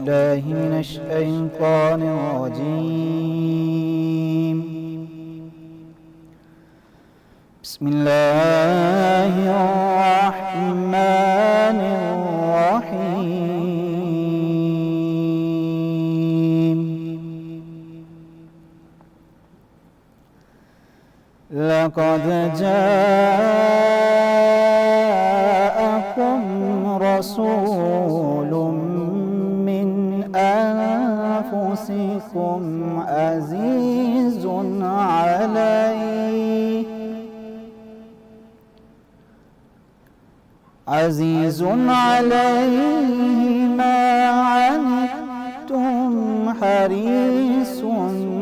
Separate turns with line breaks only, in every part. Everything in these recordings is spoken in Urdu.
بالله من الشيطان الرجيم. بسم الله الرحمن الرحيم. لقد جاءكم رسول من أنفسكم عزيز عليه ما عنتم حريص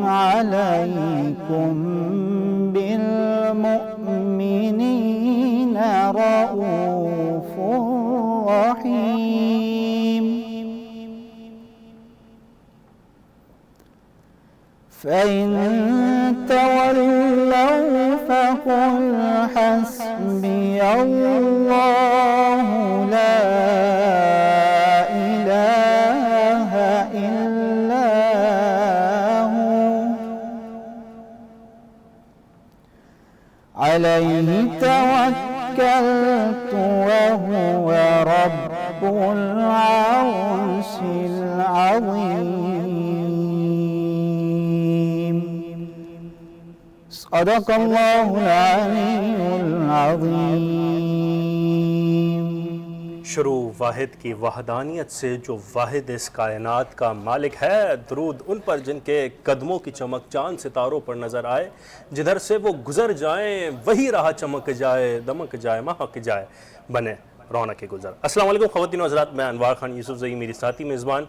عليكم بالمؤمنين رؤوف رحيم. فإن تولوا فقل حسبي الله لا إله إلا هو عليه توكلت وهو رب العرش العظيم. صدق الله العلي العظيم.
شروع واحد کی وحدانیت سے جو واحد اس کائنات کا مالک ہے، درود ان پر جن کے قدموں کی چمک چاند ستاروں پر نظر آئے، جدھر سے وہ گزر جائیں وہی راہ چمک جائے، دمک جائے، مہک جائے، بنے رونق گزر. السلام علیکم خواتین و حضرات، میں انوار خان یوسف زئی، میری ساتھی میزبان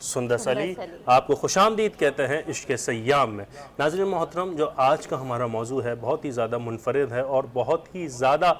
سندس علی آپ کو خوش آمدید کہتے ہیں عشق سیام میں. ناظرین محترم، جو آج کا ہمارا موضوع ہے بہت ہی زیادہ منفرد ہے اور بہت ہی زیادہ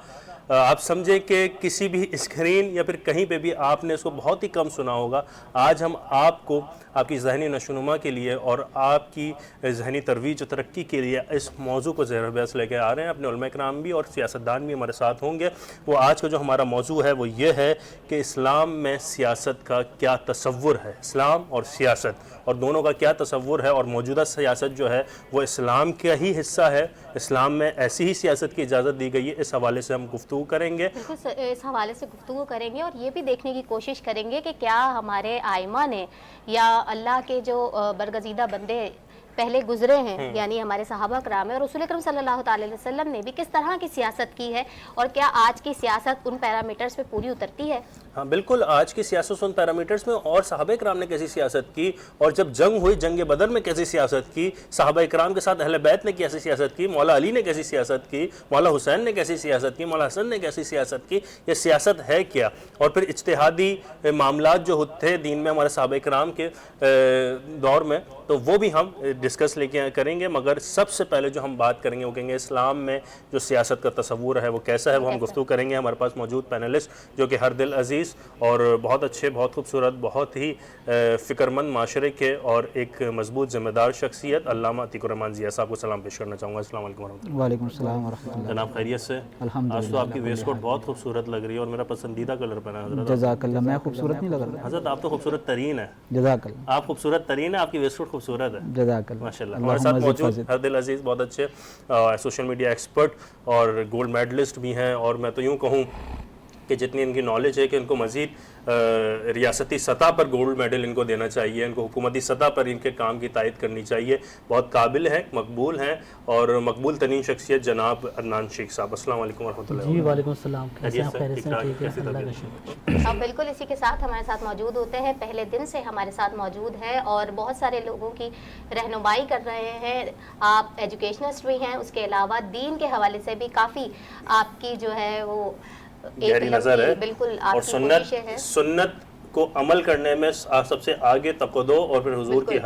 آپ سمجھیں کہ کسی بھی اسکرین یا پھر کہیں پہ بھی آپ نے اس کو بہت ہی کم سنا ہوگا. آج ہم آپ کو آپ کی ذہنی نشوونما کے لیے اور آپ کی ذہنی ترویج و ترقی کے لیے اس موضوع کو زیر بحث لے کے آ رہے ہیں. اپنے علماء کرام بھی اور سیاستدان بھی ہمارے ساتھ ہوں گے. وہ آج کا جو ہمارا موضوع ہے وہ یہ ہے کہ اسلام میں سیاست کا کیا تصور ہے، اسلام اور سیاست اور دونوں کا کیا تصور ہے، اور موجودہ سیاست جو ہے وہ اسلام کا ہی حصہ ہے، اسلام میں ایسی ہی سیاست کی اجازت دی گئی ہے. اس حوالے سے ہم گفتگو کریں گے.
بالکل اس حوالے سے گفتگو کریں گے اور یہ بھی دیکھنے کی کوشش کریں گے کہ کیا ہمارے آئمہ نے یا اللہ کے جو برگزیدہ بندے پہلے گزرے ہیں یعنی ہمارے صحابہ کرام اور رسول اکرم صلی اللہ تعالی علیہ وسلم نے بھی کس طرح کی سیاست کی ہے، اور کیا آج کی سیاست ان پیرامیٹرز پہ پوری اترتی ہے؟
ہاں بالکل، آج کی سیاست ان پیرامیٹرز میں، اور صحابہ کرام نے کیسی سیاست کی، اور جب جنگ ہوئی جنگ بدر میں کیسی سیاست کی، صحابہ کرام کے ساتھ اہل بیت نے کیسی سیاست کی، مولا علی نے کیسی سیاست کی، مولا حسین نے کیسی سیاست کی، مولا حسن نے کیسی سیاست کی، یہ سیاست ہے کیا. اور پھر اجتہادی معاملات جو تھے دین میں ہمارے صحابہ کرام کے دور میں، تو وہ بھی ہم ڈسکس لے کے کریں گے. مگر سب سے پہلے جو ہم بات کریں گے وہ کہیں گے اسلام میں جو سیاست کا تصور ہے وہ کیسا ہے، وہ ہم گفتگو کریں گے. ہمارے پاس موجود پینلسٹ جو کہ ہر دل عزیز اور بہت اچھے، بہت خوبصورت، بہت ہی فکر مند معاشرے کے اور ایک مضبوط ذمہ دار شخصیت علامہ عتیق الرحمان ضیاء صاحب کو سلام پیش کرنا چاہوں گا. السلام علیکم ورحمۃ اللہ.
وعلیکم السلام ورحمۃ اللہ.
جناب خیریت سے؟ آج تو آپ کی ویسٹ کوٹ بہت خوبصورت لگ رہی ہے اور میرا پسندیدہ کلر پہنا ہے حضرت.
جزاک اللہ. میں خوبصورت نہیں لگ رہا
حضرت؟ آپ تو خوبصورت ترین ہے.
جزاک اللہ.
آپ خوبصورت ترین ہے، آپ کی ویسٹ کوٹ خوبصورت ہے.
جزاک اللہ.
ماشاء اللہ. ہمارے ساتھ موجود ہر دل عزیز بہت اچھے سوشل میڈیا ایکسپرٹ اور گولڈ میڈلسٹ بھی ہیں، اور میں تو یوں کہوں کہ جتنی ان کی نالج ہے کہ ان کو مزید ریاستی سطح پر گولڈ میڈل ان کو دینا چاہیے، ان کو حکومتی سطح پر ان کے کام کی تائید کرنی چاہیے. بہت قابل ہیں، مقبول ہیں، اور مقبول ترین شخصیت جناب عدنان شیخ صاحب. السلام علیکم ورحمۃ اللہ.
جی وعلیکم السلام. کیسے ہیں؟ خیریت سے؟ ٹھیک ہے، اللہ کا شکر.
اب بالکل اسی کے ساتھ ہمارے ساتھ موجود ہوتے ہیں، پہلے دن سے ہمارے ساتھ موجود ہیں اور بہت سارے لوگوں کی رہنمائی کر رہے ہیں. آپ ایجوکیشنسٹ بھی ہیں، اس کے علاوہ دین کے حوالے سے بھی کافی آپ کی جو ہے وہ
گہری نظر ہے،
بالکل
اور سنت کو عمل کرنے میں سب سے آگے تقدو، اور پھر حضور کی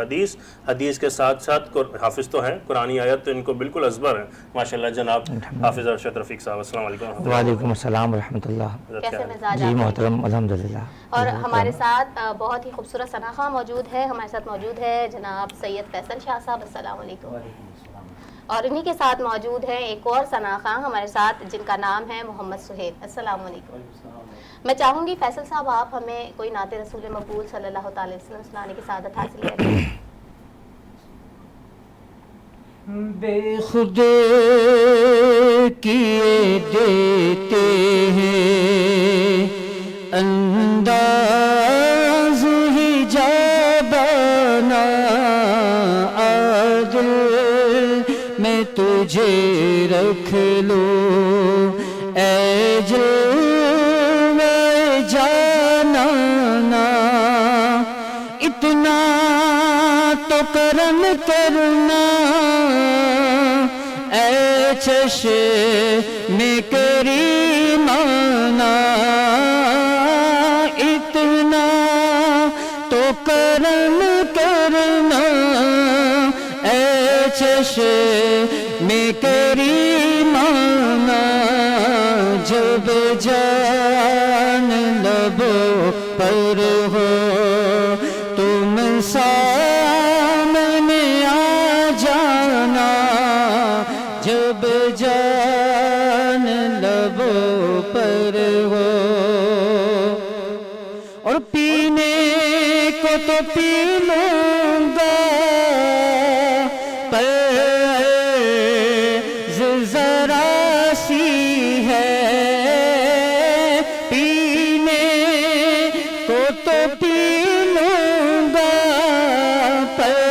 حدیث کے ساتھ ساتھ حافظ تو ہیں، قرآنی آیت تو ان کو بالکل ازبر ہے ماشاءاللہ. جناب حافظ ارشد رفیق صاحب السلام علیکم.
وعلیکم السلام ورحمۃ اللہ.
کیسے مزاج
جی محترم الحمدللہ.
اور ہمارے ساتھ بہت ہی خوبصورت ثنا خواں موجود ہے، ہمارے ساتھ موجود ہے جناب سید فیصل شاہ صاحب. السلام علیکم. اور انہی کے ساتھ موجود ہیں ایک اور ثنا خاں ہمارے ساتھ جن کا نام ہے محمد سہیل. السلام علیکم. میں چاہوں گی فیصل صاحب آپ ہمیں کوئی نعت رسول مقبول صلی اللہ تعالی وسلم سنانے کی سعادت حاصل کریں.
بے خود کیے دیتے ہیں انداز ہی جابانا عادل میں تجھے رکھ لوں اے جلوہ جانانا اتنا تو کرم کرنا اے چشم کریمانہ اتنا تو کرم کرنا اے چشم کریمانہ جب جان لبوں پر ہو تم سامنے آ جانا جب جان لبوں پر ہو اور پینے کو تو پی لوں گا پر ذرا سی ہے پینے کو تو پی لوں گا پر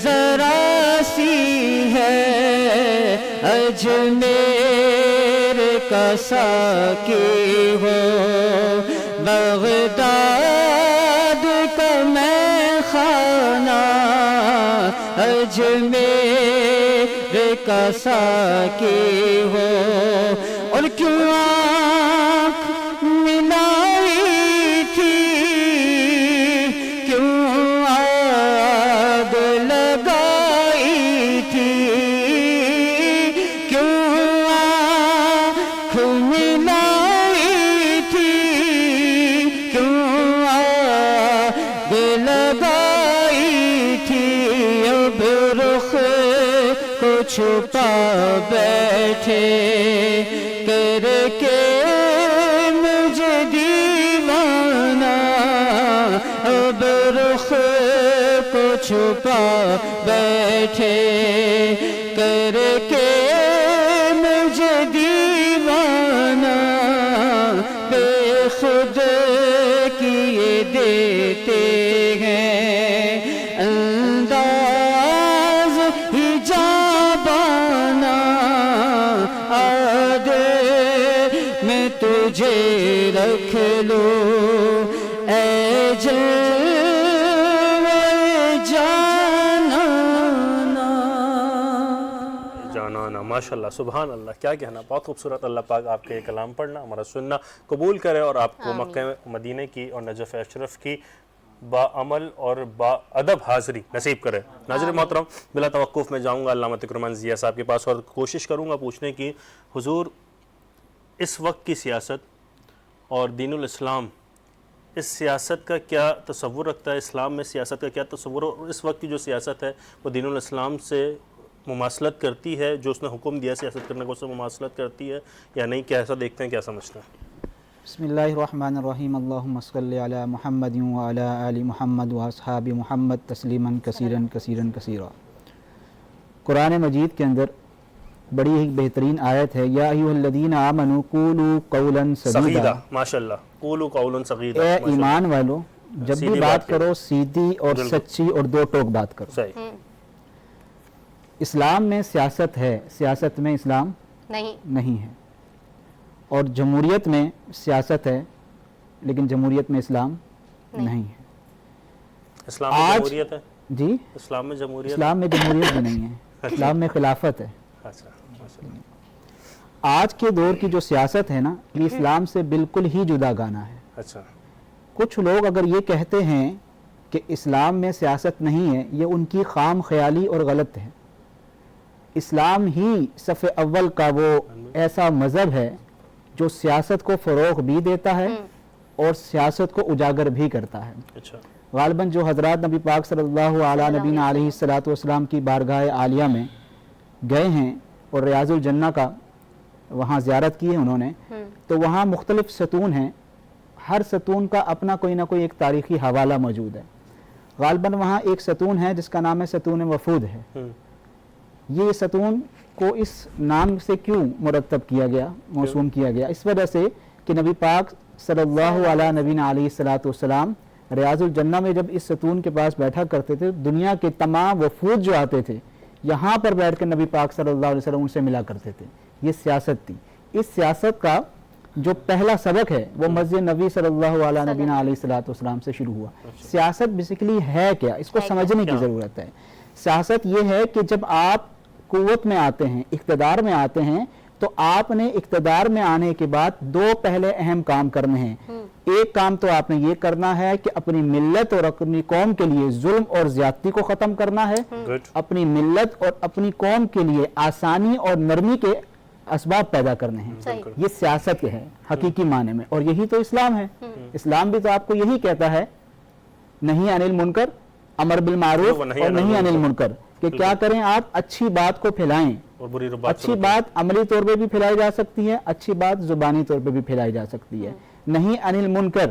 ذرا سی ہے اجمیر کا ساقی ہو بغداد کا میں خانہ اجمیر کا ساقی ہو اور کیوں آنکھ ملائی تھی کیوں آگ لگائی تھی کیوں آنکھ ملائی تھی کیوں آگ لگائی تھی اب رخ کو چھپا بیٹھے کر کے مجھے دیوانہ اب رخ کو چھپا بیٹھے کر کے مجھے دیوانہ بے خود کیے دیتے ہیں انداز ہی جابانا آدھے میں تجھے رکھ لوں اے جلوہ جانانا.
جانانا ماشاءاللہ سبحان اللہ کیا کہنا بہت خوبصورت. اللہ پاک آپ کے کلام پڑھنا ہمارا سننا قبول کرے اور آپ کو مکہ مدینہ کی اور نجف اشرف کی با عمل اور با ادب حاضری نصیب کرے. ناظرین محترم بلا توقف میں جاؤں گا علامہ تقی ضیاء صاحب کے پاس اور کوشش کروں گا پوچھنے کی حضور اس وقت کی سیاست اور دین الاسلام اس سیاست کا کیا تصور رکھتا ہے اسلام میں سیاست کا کیا تصور اور اس وقت کی جو سیاست ہے وہ دین الاسلام سے مماثلت کرتی ہے جو اس نے حکم دیا سیاست کرنے کو اس سے مماثلت کرتی ہے یا نہیں کیسا دیکھتے ہیں کیا سمجھتے ہیں؟
بسم اللہ الرحمن الرحیم اللہم صلی علی محمد وعلی آل محمد واصحاب محمد تسلیما کثیرا کثیرا کثیرا. قرآن مجید کے اندر بڑی ہی بہترین آیت ہے یا ایھا الذین آمنوا قولوا قولا سدیدا.
ماشاءاللہ قولوا قولا سدیدا.
اے ایمان والو جب بھی بات کرو سیدھی اور سچی اور دو ٹوک بات کرو.
صحیح.
اسلام میں سیاست ہے سیاست میں اسلام نہیں ہے اور جمہوریت میں سیاست ہے لیکن جمہوریت میں اسلام نہیں ہے.
اسلام میں جمہوریت ہے
جی
اسلام میں جمہوریت
اسلام میں جمہوریت بھی نہیں ہے اسلام میں خلافت ہے. آج کے دور کی جو سیاست ہے نا یہ اسلام سے بالکل ہی جدا گانا ہے.
اچھا
کچھ لوگ اگر یہ کہتے ہیں کہ اسلام میں سیاست نہیں ہے یہ ان کی خام خیالی اور غلط ہے. اسلام ہی صف اول کا وہ ایسا مذہب ہے جو سیاست کو فروغ بھی دیتا ہے اور سیاست کو اجاگر بھی کرتا ہے.
اچھا
غالباً جو حضرات نبی پاک صلی اللہ نبینا علیہ الصلوۃ والسلام کی بارگاہ عالیہ میں گئے ہیں اور ریاض الجنہ کا وہاں زیارت کی ہے انہوں نے، تو وہاں مختلف ستون ہیں، ہر ستون کا اپنا کوئی نہ کوئی ایک تاریخی حوالہ موجود ہے۔ غالباً وہاں ایک ستون ہے جس کا نام ہے ستون وفود ہے۔ یہ ستون کو اس نام سے کیوں مرتب کیا گیا، موسوم کیا گیا؟ اس وجہ سے کہ نبی پاک صلی اللہ علیہ نبینا علیہ الصلوۃ والسلام ریاض الجنہ میں جب اس ستون کے پاس بیٹھا کرتے تھے، دنیا کے تمام وفود جو آتے تھے یہاں پر بیٹھ کر نبی پاک صلی اللہ علیہ وسلم ان سے ملا کرتے تھے۔ یہ سیاست تھی۔ اس سیاست کا جو پہلا سبق ہے وہ مسجد نبی صلی اللہ علیہ نبینا علیہ الصلوۃ والسلام سے شروع ہوا۔ سیاست بیسیکلی ہے کیا، اس کو سمجھنے کی ضرورت ہے۔ سیاست یہ ہے کہ جب آپ قوت میں آتے ہیں، اقتدار میں آتے ہیں، تو آپ نے اقتدار میں آنے کے بعد دو پہلے اہم کام کرنے ہیں۔ ایک کام تو آپ نے یہ کرنا ہے کہ اپنی ملت اور اپنی قوم کے لیے ظلم اور زیادتی کو ختم کرنا ہے، اپنی ملت اور اپنی قوم کے لیے آسانی اور نرمی کے اسباب پیدا کرنے ہیں۔ یہ سیاست ہے حقیقی معنی میں، اور یہی تو اسلام ہے۔ اسلام بھی تو آپ کو یہی کہتا ہے، نہیں عن المنکر، امر بالمعروف اور نہیں عن المنکر، کہ کیا کریں آپ اچھی بات کو پھیلائیں۔ اچھی بات عملی طور پہ بھی پھیلائی جا سکتی ہے، اچھی بات زبانی طور پہ بھی پھیلائی جا سکتی ہے۔ نہیں عن المنکر،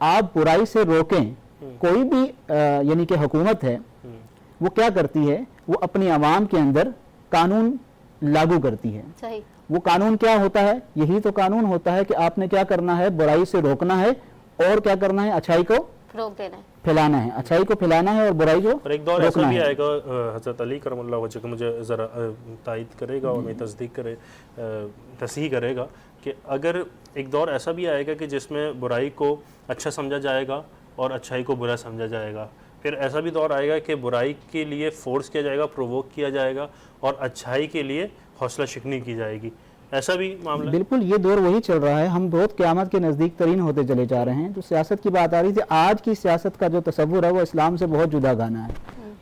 آپ برائی سے روکیں۔ کوئی بھی یعنی کہ حکومت ہے وہ کیا کرتی ہے، وہ اپنی عوام کے اندر قانون لاگو کرتی ہے۔ وہ قانون کیا ہوتا ہے؟ یہی تو قانون ہوتا ہے کہ آپ نے کیا کرنا ہے، برائی سے روکنا ہے، اور کیا کرنا ہے، اچھائی کو
روک دینا ہے،
پھیلانا ہے، اچھائی کو پھیلانا ہے اور برائی کو
اور ایک دور ایسا بھی آئے گا، حضرت علی کرم اللہ وجہ مجھے ذرا تائید کرے گا اور میں تصحیح کرے گا، کہ اگر ایک دور ایسا بھی آئے گا کہ جس میں برائی کو اچھا سمجھا جائے گا اور اچھائی کو برا سمجھا جائے گا، پھر ایسا بھی دور آئے گا کہ برائی کے لیے فورس کیا جائے گا، پرووک کیا جائے گا، اور اچھائی کے لیے حوصلہ شکنی کی جائے گی۔ ایسا بھی معاملہ ہے؟
بالکل، یہ دور وہی چل رہا ہے۔ ہم بہت قیامت کے نزدیک ترین ہوتے چلے جا رہے ہیں۔ جو سیاست کی بات آ رہی تھی، آج کی سیاست کا جو تصور ہے وہ اسلام سے بہت جدا گانا ہے۔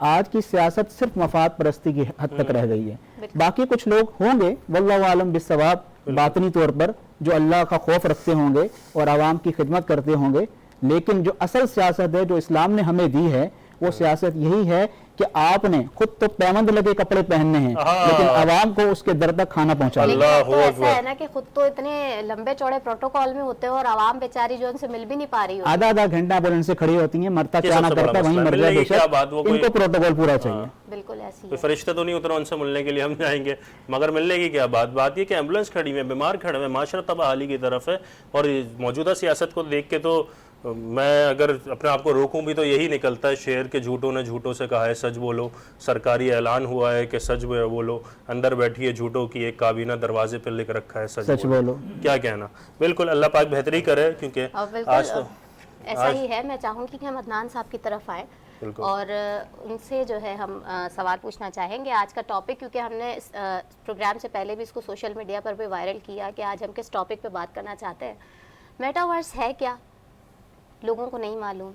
آج کی سیاست صرف مفاد پرستی کی حد تک رہ گئی ہے۔ باقی کچھ لوگ ہوں گے واللہ عالم بالصواب باطنی طور پر جو اللہ کا خوف رکھتے ہوں گے اور عوام کی خدمت کرتے ہوں گے، لیکن جو اصل سیاست ہے جو اسلام نے ہمیں دی ہے وہ سیاست یہی ہے کہ آپ نے خود تو پیمند لگے کپڑے پہننے ہیں لیکن عوام کو اس کے در تک کھانا پہنچا دیا۔
لیکن تو ایسا ہے نا کہ خود تو اتنے لمبے چوڑے پروٹوکول میں ہوتے ہیں اور عوام بیچاری جو ان سے مل بھی نہیں پا رہی ہوتی،
آدھا آدھا گھنٹہ ایمبولینس سے کھڑی ہوتی ہیں، مرتا کیا نہ کرتا وہیں مر جائے، بے شک ان کو پروٹوکول پورا چاہیے۔
بالکل ایسی
کوئی فرشتہ تو نہیں اترا ان سے ملنے کے لیے ہم جائیں گے، مگر ملنے کی کیا بات یہ کہ ایمبولینس کھڑی ہوئی ہے، بیمار کھڑے ہوئے، معاشرہ تباہی کی طرف ہے۔ اور موجودہ سیاست کو دیکھ کے تو میں اگر اپنے آپ کو روکوں بھی تو یہی نکلتا ہے، شعر کے جھوٹوں نے جھوٹوں سے کہا ہے سچ بولو، سرکاری اعلان ہوا ہے کہ سچ بولو، اندر بیٹھی ہے جھوٹوں کی ایک کابینہ، دروازے پہ لکھ رکھا ہے سچ بولو۔ کیا کہنا، بالکل اللہ پاک بہتری کرے، کیونکہ آج تو
ایسا ہی ہے۔ میں چاہوں گی کہ ہم عدنان صاحب کی طرف آئیں اور ان سے جو ہے ہم سوال پوچھنا چاہیں گے۔ آج کا ٹاپک، کیونکہ ہم نے اس پروگرام سے پہلے بھی اس کو سوشل میڈیا پر بھی وائرل کیا کہ آج ہم کس ٹاپک پہ بات کرنا چاہتے ہیں۔ میٹاورس ہے کیا، لوگوں کو نہیں معلوم،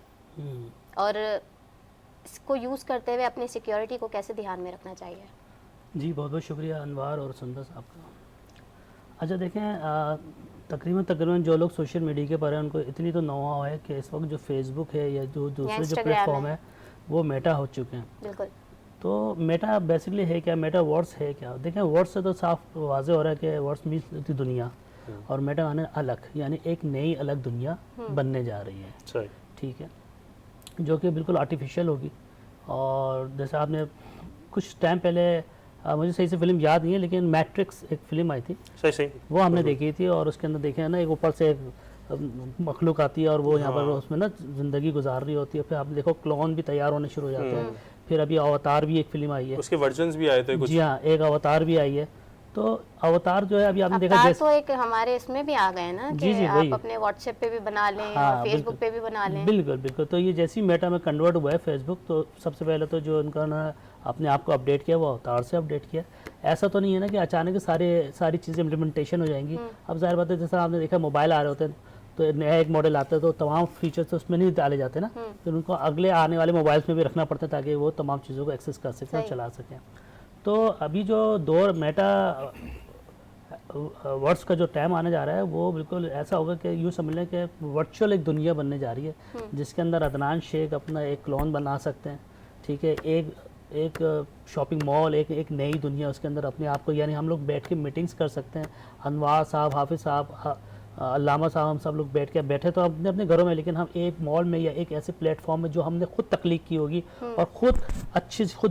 اور اس کو یوز کرتے ہوئے اپنی سیکیورٹی کو کیسے دھیان میں رکھنا چاہیے؟
جی بہت بہت شکریہ انوار اور سندر صاحب کا۔ اچھا دیکھیں، تقریباً جو لوگ سوشل میڈیا کے پر ہیں ان کو اتنی تو نوعہ ہے کہ اس وقت جو فیس بک ہے یا جو دوسرے جو پلیٹ فارم ہے وہ میٹا ہو چکے ہیں۔
بالکل۔
تو میٹا بیسکلی ہے کیا، میٹا ورڈس ہے کیا؟ دیکھیں ورڈس سے تو صاف واضح ہو رہا ہے کہ ورڈس مینس دنیا، اور میٹا مانے الگ، یعنی ایک نئی الگ دنیا بننے جا رہی ہے، ٹھیک ہے، جو کہ بالکل آرٹیفیشیل ہوگی۔ اور جیسے آپ نے کچھ ٹائم پہلے، مجھے صحیح سے فلم یاد نہیں ہے لیکن میٹرکس ایک فلم آئی تھی،
صحیح
وہ ہم نے دیکھی تھی، اور اس کے اندر دیکھیں نا ایک اوپر سے ایک مخلوق آتی ہے اور وہ یہاں پر اس میں نا زندگی گزار رہی ہوتی ہے۔ پھر آپ دیکھو کلون بھی تیار ہونے شروع ہو جاتے ہیں۔ پھر ابھی اوتار بھی ایک فلم آئی ہے،
اس کے ورژنز بھی آئے تھے کچھ۔
جی ہاں، ایک اوتار بھی آئی ہے۔ تو اوتار جو ہے ابھی آپ نے دیکھا
اوتار تو ایک ہمارے اس میں بھی آ گئے نا
جی
کہ آپ اپنے واٹس ایپ پہ بھی بنا لیں اور فیس بک پہ بھی بنا لیں۔
بالکل بالکل۔ تو یہ جیسی میٹا میں کنورٹ ہوا ہے فیس بک، تو سب سے پہلے تو جو ان کا نا اپنے آپ کو اپڈیٹ کیا وہ اوتار سے اپڈیٹ کیا۔ ایسا تو نہیں ہے نا کہ اچانک ساری چیزیں امپلیمنٹیشن ہو جائیں گی۔ اب ظاہر بات ہے جیسا آپ نے دیکھا موبائل آ رہے ہوتے ہیں تو نیا ایک ماڈل آتا ہے تو تمام فیچرز اس میں نہیں ڈالے جاتے نا، پھر ان کو اگلے آنے والے موبائلس میں بھی رکھنا پڑتا ہے تاکہ وہ تمام چیزوں کو ایکسیس کر سکیں اور چلا سکیں۔ تو ابھی جو دور میٹا ورڈس کا جو ٹائم آنے جا رہا ہے وہ بالکل ایسا ہوگا کہ یوں سمجھ لیں کہ ورچوئل ایک دنیا بننے جا رہی ہے جس کے اندر عدنان شیخ اپنا ایک کلون بنا سکتے ہیں، ٹھیک ہے، ایک شاپنگ مال، ایک نئی دنیا اس کے اندر اپنے آپ کو، یعنی ہم لوگ بیٹھ کے میٹنگز کر سکتے ہیں، انوار صاحب، حافظ صاحب، علامہ صاحب، ہم سب لوگ بیٹھے تو اپنے اپنے گھروں میں، لیکن ہم ایک مال میں یا ایک ایسے پلیٹ فارم میں جو ہم نے خود تخلیق کی ہوگی اور خود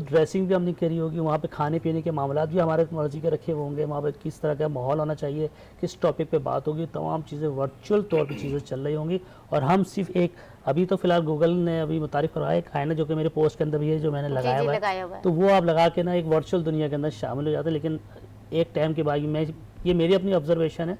ڈریسنگ بھی ہم نے کری ہوگی، وہاں پہ کھانے پینے کے معاملات بھی ہمارے مرضی کے رکھے ہوں گے، وہاں پہ کس طرح کا ماحول ہونا چاہیے، کس ٹاپک پہ بات ہوگی، تمام چیزیں ورچوئل طور پہ چیزیں چل رہی ہوں گی، اور ہم صرف ایک ابھی تو فی الحال گوگل نے ابھی متعارف کروایا ایک آئینہ جو کہ میرے پوسٹ کے اندر بھی ہے جو میں نے لگایا ہوا ہے، تو وہ آپ لگا کے نا ایک ورچوئل دنیا کے اندر شامل ہو جاتے ہیں، لیکن ایک ٹائم کے بعد یہ میری اپنی آبزرویشن ہے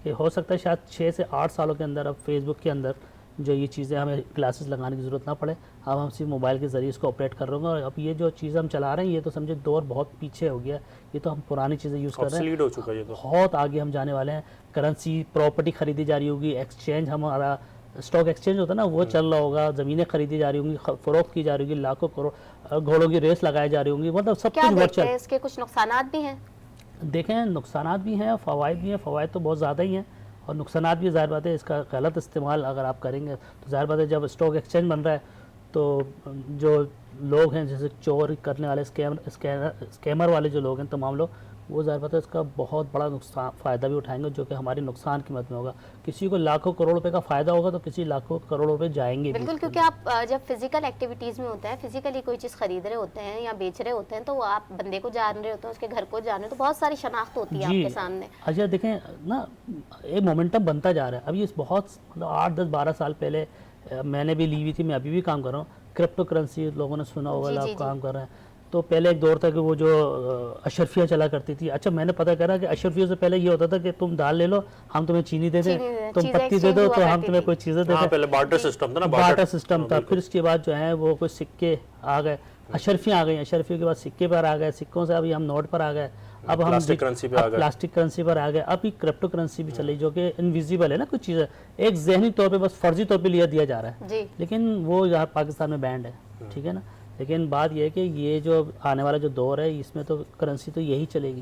کہ ہو سکتا ہے شاید 6 سے 8 سالوں کے اندر اب فیس بک کے اندر جو یہ چیزیں ہمیں کلاسز لگانے کی ضرورت نہ پڑے، اب ہم صرف موبائل کے ذریعے اس کو آپریٹ کر رہے ہوں گے، اور اب یہ جو چیز ہم چلا رہے ہیں یہ تو سمجھے دور بہت پیچھے ہو گیا، یہ تو ہم پرانی چیزیں یوز کر رہے ہیں،
ہو چکا ہے،
بہت آگے ہم جانے والے ہیں، کرنسی پراپرٹی خریدی جا رہی ہوگی، ایکسچینج ہمارا اسٹاک ایکسچینج ہوتا ہے نا وہ چل رہا ہوگا، زمینیں خریدی جا رہی ہوں گی، فروخت کی جا رہی ہوگی، لاکھوں کروڑ گھوڑوں کی ریس لگائی جا رہی ہوں گی، مطلب سب کچھ ورچوئل۔
اس کے کچھ نقصانات بھی ہیں؟
دیکھیں نقصانات بھی ہیں اور فوائد بھی ہیں، فوائد تو بہت زیادہ ہی ہیں اور نقصانات بھی، ظاہر بات ہے اس کا غلط استعمال اگر آپ کریں گے تو ظاہر بات ہے جب اسٹاک ایکسچینج بن رہا ہے تو جو لوگ ہیں جیسے چور کرنے والے اسکیمر والے جو لوگ ہیں تمام لوگ، وہ ظاہر بات ہے اس کا بہت بڑا نقصان فائدہ بھی اٹھائیں گے جو کہ ہماری نقصان کی مد میں ہوگا، کسی کو لاکھوں کروڑ روپے کا فائدہ ہوگا تو کسی لاکھوں کروڑ روپے جائیں گے
بالکل، کیونکہ آپ جب فزیکل ایکٹیویٹیز میں ہوتے ہیں، فزیکلی کوئی چیز خرید رہے ہوتے ہیں یا بیچ رہے ہوتے ہیں تو آپ بندے کو جان رہے ہوتے ہیں، اس کے گھر کو جان رہے ہیں، تو بہت ساری شناخت ہوتی ہے آپ کے سامنے۔
اچھا دیکھیں نا ایک مومنٹم بنتا جا رہا ہے، اب یہ بہت 8 10 12 سال پہلے میں نے بھی لی ہوئی تھی، میں ابھی بھی کام کر رہا ہوں، کرپٹو کرنسی لوگوں نے سنا ہوگا، آپ کام کر رہے ہیں، تو پہلے ایک دور تھا کہ وہ جو اشرفیہ چلا کرتی تھی، اچھا میں نے پتہ کرا کہ اشرفیوں سے پہلے یہ ہوتا تھا کہ تم دال لے لو ہم تمہیں چینی دے دیں، تم پتی دے دو تو ہم تمہیں کوئی چیزیں دے دیں،
پہلے بارٹر سسٹم تھا نا،
بارٹر سسٹم تھا، پھر اس کے بعد جو ہے وہ کوئی سکے آ گئے، اشرفیاں آ گئیں، اشرفیوں کے بعد سکے پر آ گئے، سکوں سے ابھی ہم نوٹ پر آ گئے، اب ہم پلاسٹک کرنسی پر آ گئے، اب یہ کرپٹو کرنسی بھی چلی جو کہ انویزیبل ہے نا، کچھ چیزیں ایک ذہنی طور پہ بس فرضی طور پہ دیا جا رہا ہے، لیکن وہ یہاں پاکستان میں بینڈ ہے، ٹھیک ہے نا، لیکن بات یہ ہے کہ یہ جو آنے والا جو دور ہے اس میں تو کرنسی تو یہی چلے گی،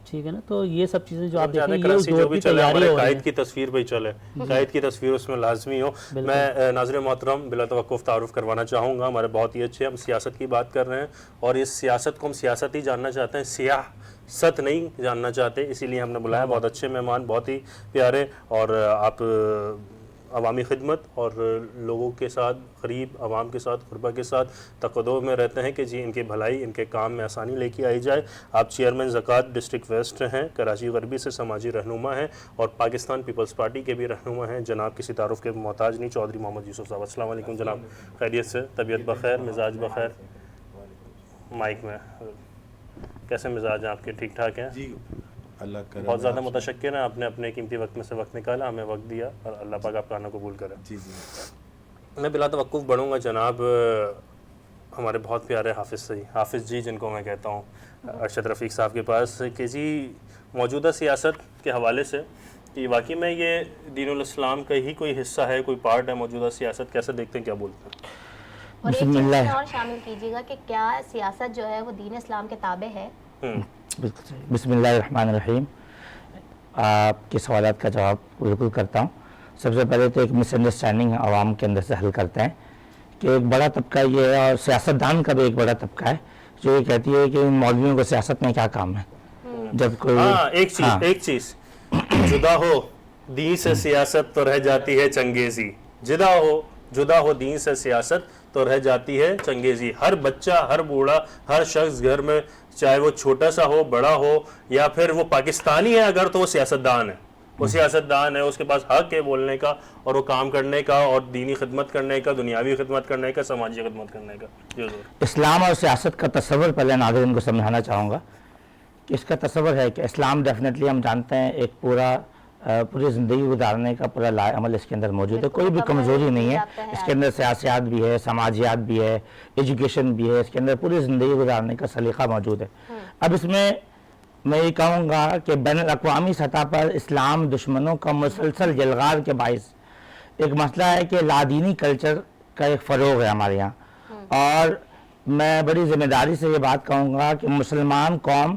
ٹھیک ہے نا، تو یہ سب چیزیں جو آپ دیکھیں یہ اس دور کی تیاری ہو رہی ہے،
قائد کی تصویر پہ ہی چلے، قائد کی تصویر اس میں لازمی ہو۔ میں ناظرین محترم بلا توقف تعارف کروانا چاہوں گا، ہمارے بہت ہی اچھے، ہم سیاست کی بات کر رہے ہیں اور اس سیاست کو ہم سیاست ہی جاننا چاہتے ہیں، سیاست نہیں جاننا چاہتے، اسی لیے ہم نے بلایا، بہت اچھے مہمان، بہت ہی پیارے، اور آپ عوامی خدمت اور لوگوں کے ساتھ قریب، عوام کے ساتھ، غربا کے ساتھ تقدو میں رہتے ہیں کہ جی ان کی بھلائی، ان کے کام میں آسانی لے کے آئی جائے۔ آپ چیئرمین زکوٰۃ ڈسٹرکٹ ویسٹ ہیں، کراچی غربی سے سماجی رہنما ہیں اور پاکستان پیپلز پارٹی کے بھی رہنما ہیں، جناب کسی تعارف کے محتاج نہیں، چودھری محمد یوسف صاحب۔ السلام علیکم جناب، خیریت سے؟ طبیعت بخیر، مزاج بخیر؟ مائک میں کیسے مزاج ہیں آپ کے؟ ٹھیک ٹھاک ہیں؟
جی اللہ کرے،
بہت زیادہ متشکر ہیں، آپ نے اپنے قیمتی وقت میں سے وقت نکالا، ہمیں وقت دیا، اور اللہ پاک آپ کا آنا قبول کرے۔
جی
میں بلا توقف بڑھوں گا جناب ہمارے بہت پیارے حافظ جی جن کو میں کہتا ہوں، ارشد رفیق صاحب کے پاس کہ جی موجودہ سیاست کے حوالے سے کہ واقعی میں یہ دین الاسلام کا ہی کوئی حصہ ہے، کوئی پارٹ ہے موجودہ سیاست، کیسے دیکھتے ہیں، کیا بولتے ہیں؟
اور ایک چیز اور شامل کیجیے گا کہ کیا سیاست جو ہے وہ دین اسلام کے تابع ہے؟
بسم اللہ الرحمن الرحیم۔ آپ کے سوالات کا جواب بالکل کرتا ہوں۔ سب سے پہلے تو ایک مس انڈرسٹینڈنگ عوام کے اندر سے حل کرتے ہیں کہ ایک بڑا طبقہ یہ ہے، اور سیاستدان کا بھی ایک بڑا طبقہ ہے جو یہ کہتی ہے کہ ان مولویوں کو سیاست میں کیا کام ہے، جب کوئی
ایک چیز جدا ہو دین سے سیاست تو رہ جاتی ہے چنگیزی، جدا ہو دین سے سیاست تو رہ جاتی ہے چنگیزی۔ ہر بچہ، ہر بوڑھا، ہر شخص گھر میں، چاہے وہ چھوٹا سا ہو، بڑا ہو، یا پھر وہ پاکستانی ہے اگر تو وہ سیاستدان ہے، وہ سیاستدان ہے، اس کے پاس حق ہے بولنے کا اور وہ کام کرنے کا اور دینی خدمت کرنے کا، دنیاوی خدمت کرنے کا، سماجی خدمت کرنے کا۔
اسلام اور سیاست کا تصور پہلے ناظرین کو سمجھانا چاہوں گا کہ اس کا تصور ہے کہ اسلام ڈیفینیٹلی ہم جانتے ہیں ایک پوری زندگی گزارنے کا پورا لائے عمل اس کے اندر موجود ہے، کوئی بھی کمزوری نہیں ہے، اس کے اندر سیاسیات بھی ہے، سماجیات بھی ہے، ایجوکیشن بھی ہے، اس کے اندر پوری زندگی گزارنے کا سلیقہ موجود ہے۔ اب اس میں یہ کہوں گا کہ بین الاقوامی سطح پر اسلام دشمنوں کا مسلسل جلغار کے باعث ایک مسئلہ ہے کہ لادینی کلچر کا ایک فروغ ہے ہمارے یہاں، اور میں بڑی ذمہ داری سے یہ بات کہوں گا کہ مسلمان قوم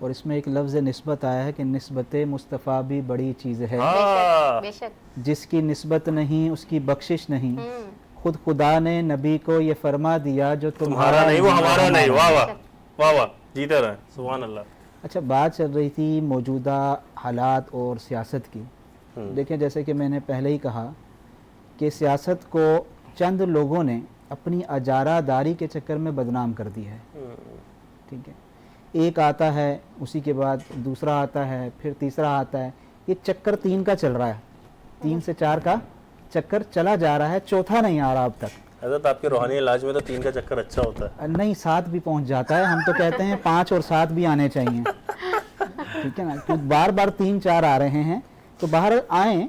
اور اس میں ایک لفظ نسبت آیا ہے کہ نسبت مصطفیٰ بھی بڑی چیز ہے،
بے شک
جس کی نسبت نہیں اس کی بخشش نہیں، خود خدا نے نبی کو یہ فرما دیا جو
تمہارا نہیں وہ ہمارا نہیں۔ واہ واہ واہ واہ، جیتے رہے، سبحان اللہ۔
اچھا، بات چل رہی تھی موجودہ حالات اور سیاست کی۔ دیکھیں جیسے کہ میں نے پہلے ہی کہا کہ سیاست کو چند لوگوں نے اپنی اجارہ داری کے چکر میں بدنام کر دی ہے، ٹھیک ہے، ایک آتا ہے اسی کے بعد دوسرا آتا ہے پھر تیسرا آتا ہے، یہ چکر 3 کا چل رہا ہے، 3 سے 4 کا چکر چلا جا رہا ہے، چوتھا نہیں آ رہا اب تک۔
حضرت آپ کے روحانی علاج میں تو 3 کا چکر اچھا ہوتا ہے۔
نہیں، 7 بھی پہنچ جاتا ہے، ہم تو کہتے ہیں 5 اور 7 بھی آنے چاہیے، ٹھیک ہے نا، کیونکہ بار بار 3 4 آ رہے ہیں تو باہر آئیں،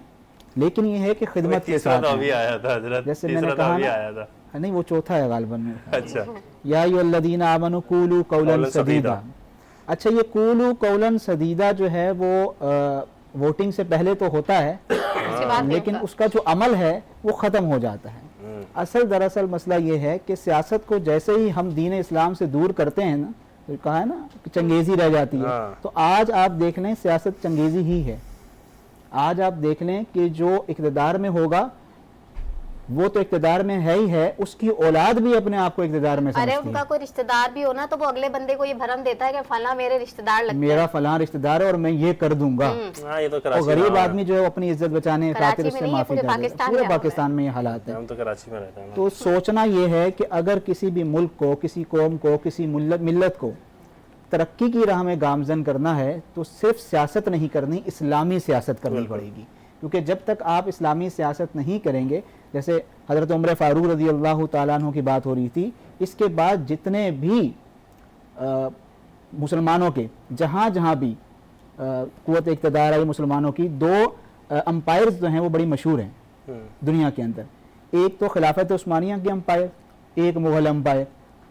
لیکن یہ ہے کہ خدمت کے ساتھ
ابھی آیا تھا حضرت،
جیسے میں نے کہا نا، نہیں وہ چوتھا ہے غالباً میں۔
اچھا،
یا ایھا الذین آمنوا قولوا قولا سدیدا۔ اچھا، یہ قولوا قولا سدیدا جو ہے وہ ووٹنگ سے پہلے تو ہوتا ہے، لیکن اس کا جو عمل ہے وہ ختم ہو جاتا ہے۔ اصل دراصل مسئلہ یہ ہے کہ سیاست کو جیسے ہی ہم دین اسلام سے دور کرتے ہیں نا، تو کہا ہے نا کہ چنگیزی رہ جاتی ہے، تو آج آپ دیکھ لیں سیاست چنگیزی ہی ہے۔ آج آپ دیکھ لیں کہ جو اقتدار میں ہوگا وہ تو اقتدار میں ہے ہی ہے، اس کی اولاد بھی اپنے آپ کو اقتدار میں
ارے
سمجھتی
ان
ہے۔
کا کوئی رشتہ دار بھی ہونا تو وہ اگلے بندے کو یہ بھرم دیتا ہے کہ فلاں میرے رشتہ دار لگتا ہے،
میرا فلاں رشتہ دار ہے اور میں یہ کر دوں گا،
ہاں یہ تو
اور
کراچی
غریب آدمی جو ہے اپنی عزت بچانے کی خاطر اس سے
نہیں،
معافی
پورے
کر دیتا
پاکستان
ہے۔ پورے
میں ہو
پاکستان میں یہ حالات ہیں۔
ہم تو کراچی میں رہتے ہیں۔
تو سوچنا یہ ہے کہ اگر کسی بھی ملک کو، کسی قوم کو، کسی ملت کو ترقی کی راہ میں گامزن کرنا ہے تو صرف سیاست نہیں کرنی، اسلامی سیاست کرنی پڑے گی، کیونکہ جب تک آپ اسلامی سیاست نہیں کریں گے، جیسے حضرت عمر فاروق رضی اللہ تعالیٰ عنہ کی بات ہو رہی تھی، اس کے بعد جتنے بھی مسلمانوں کے جہاں جہاں بھی قوت اقتدار آئی مسلمانوں کی، 2 امپائرز جو ہیں وہ بڑی مشہور ہیں دنیا کے اندر، ایک تو خلافت عثمانیہ کی امپائر، ایک مغل امپائر۔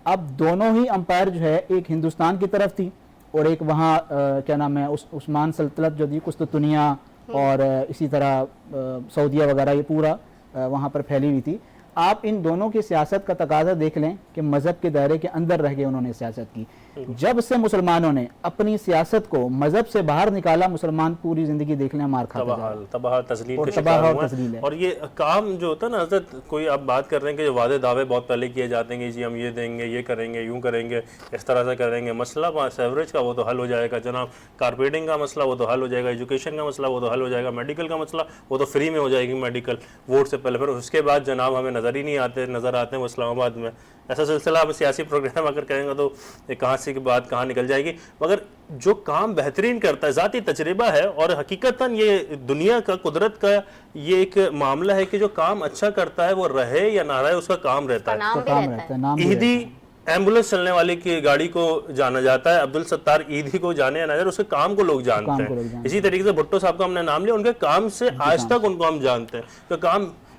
اب دونوں ہی امپائر جو ہے ایک ہندوستان کی طرف تھی اور ایک وہاں کیا نام ہے عثمان سلطنت جو تھی قسطنطنیہ اور اسی طرح سعودیہ وغیرہ، یہ پورا وہاں پر پھیلی ہوئی تھی۔ آپ ان دونوں کی سیاست کا تقاضا دیکھ لیں کہ مذہب کے دائرے کے اندر رہ کے انہوں نے سیاست کی۔ جب سے مسلمانوں نے اپنی سیاست کو مذہب سے باہر نکالا، مسلمان پوری زندگی دیکھ لیں مار کھاتے جا رہے ہیں،
تباہ تذلیل
اور
کے
تباہ
شکار
اور
ہوا
تذلیل
ہے۔
ہے۔
اور یہ کام جو ہوتا ہے نا حضرت، کوئی آپ بات کر رہے ہیں کہ جو وعدے دعوے بہت پہلے کیے جاتے ہیں کہ جی ہم یہ دیں گے، یہ کریں گے، یوں کریں گے، اس طرح سے کریں گے، مسئلہ سیوریج کا وہ تو حل ہو جائے گا جناب، کارپیٹنگ کا مسئلہ وہ تو حل ہو جائے گا، ایجوکیشن کا مسئلہ وہ تو حل ہو جائے گا، میڈیکل کا مسئلہ وہ تو فری میں ہو جائے گی میڈیکل ووٹ سے پہلے، پھر اس کے بعد جناب ہمیں نظر ہی نہیں آتے، نظر آتے ہیں وہ اسلام آباد میں۔ ایسا سلسلہ اب سیاسی پروگرام اگر کریں گے تو یہ کہاں سے کی بات کہاں نکل جائے گی۔ مگر جو کام بہترین کرتا ہے، ذاتی تجربہ ہے، اور حقیقتاً یہ دنیا کا، قدرت کا یہ ایک معاملہ ہے کہ جو کام اچھا کرتا ہے وہ رہے یا نہ رہے اس کا کام رہتا ہے۔
نام بھی
کام
رہتا
رہتا
ہے۔
ہے، نام بھی
عیدی
رہتا ہے۔
ایمبولینس چلنے والی کی گاڑی کو جانا جاتا ہے، عبدالستار عیدی کو جانے یا نہ جانے، اس کے کام کو لوگ جانتے ہیں۔ اسی طریقے سے بھٹو صاحب کا ہم نے نام لیا، ان کے کام سے آج تک ان کو ہم جانتے ہیں،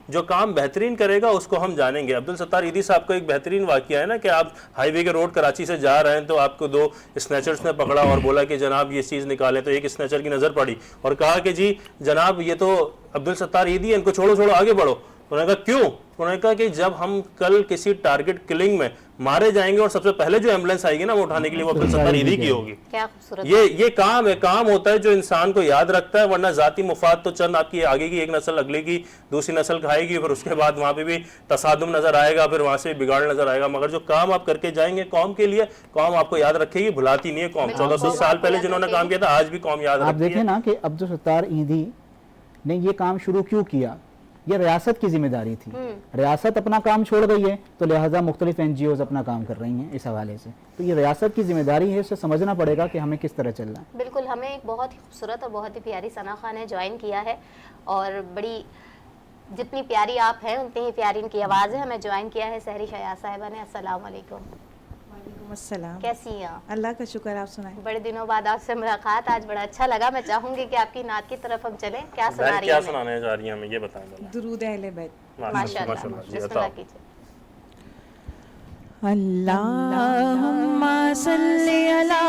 جو کام بہترین کرے گا اس کو ہم جانیں گے۔ عبدالستار عیدی صاحب کا ایک بہترین واقعہ ہے نا کہ آپ ہائی وے کے روڈ کراچی سے جا رہے ہیں تو آپ کو 2 اسنیچرز نے پکڑا اور بولا کہ جناب یہ چیز نکالیں، تو ایک اسنیچر کی نظر پڑی اور کہا کہ جی جناب یہ تو عبدالستار عیدی ہے، ان کو چھوڑو آگے بڑھو۔ انہوں نے کہا کیوں؟ انہوں نے کہا کہ جب ہم کل کسی ٹارگٹ کلنگ میں مارے جائیں گے اور سب سے پہلے جو ایمبولینس آئے گی نا وہ اٹھانے کے لیے وہ عبدالستار عیدی کی ہوگی۔
کیا خوبصورت
یہ کام ہے، کام ہوتا ہے جو انسان کو یاد رکھتا ہے، ورنہ ذاتی مفاد تو چند آپ کی آگے کی ایک نسل اگلے کی دوسری نسل کھائے گی، پھر اس کے بعد وہاں پہ بھی تصادم نظر آئے گا، پھر وہاں سے بگاڑ نظر آئے گا۔ مگر جو کام آپ کر کے جائیں گے قوم کے لیے، قوم آپ کو یاد رکھے گی، بھلاتی نہیں ہے قوم۔ 1400 سال پہلے جنہوں نے کام کیا تھا آج بھی قوم یاد
آپ
رکھتی ہے۔
دیکھیں نا کہ عبدالستار عیدی نے یہ کام شروع کیوں کیا، یہ ریاست کی ذمہ داری تھی، ریاست اپنا کام چھوڑ گئی ہے تو لہٰذا مختلف NGOs اپنا کام کر رہی ہیں اس حوالے سے، تو یہ ریاست کی ذمہ داری ہے، اسے سمجھنا پڑے گا کہ ہمیں کس طرح چلنا ہے۔
بالکل، ہمیں ایک بہت ہی خوبصورت اور بہت ہی پیاری ثنا خان نے جوائن کیا ہے، اور بڑی جتنی پیاری آپ ہیں اتنی ہی پیاری ان کی آواز ہے۔ ہمیں جوائن کیا ہے سحری شیاض صاحبہ نے۔ السلام علیکم۔
وعلیکم السلام۔
کیسی ہیں آپ؟
اللہ کا شکر، آپ سنائیں۔
بڑے دنوں بعد آپ سے ملاقات، آج بڑا اچھا لگا۔ میں چاہوں گی کہ آپ کی نعت کی طرف ہم چلیں، کیا سنا رہی
کیا
ہیں؟
سنانے جا رہی ہیں ہمیں یہ بتائیں ذرا۔
درود اہل بیت۔
ماشاء اللہ، بسم اللہ کیجیے۔
اللہم صلی علی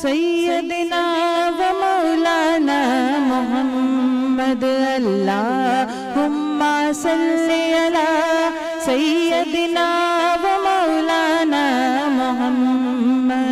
سیدنا و مولانا محمد، اللہم صلی علی سیدنا و مولانا محمد،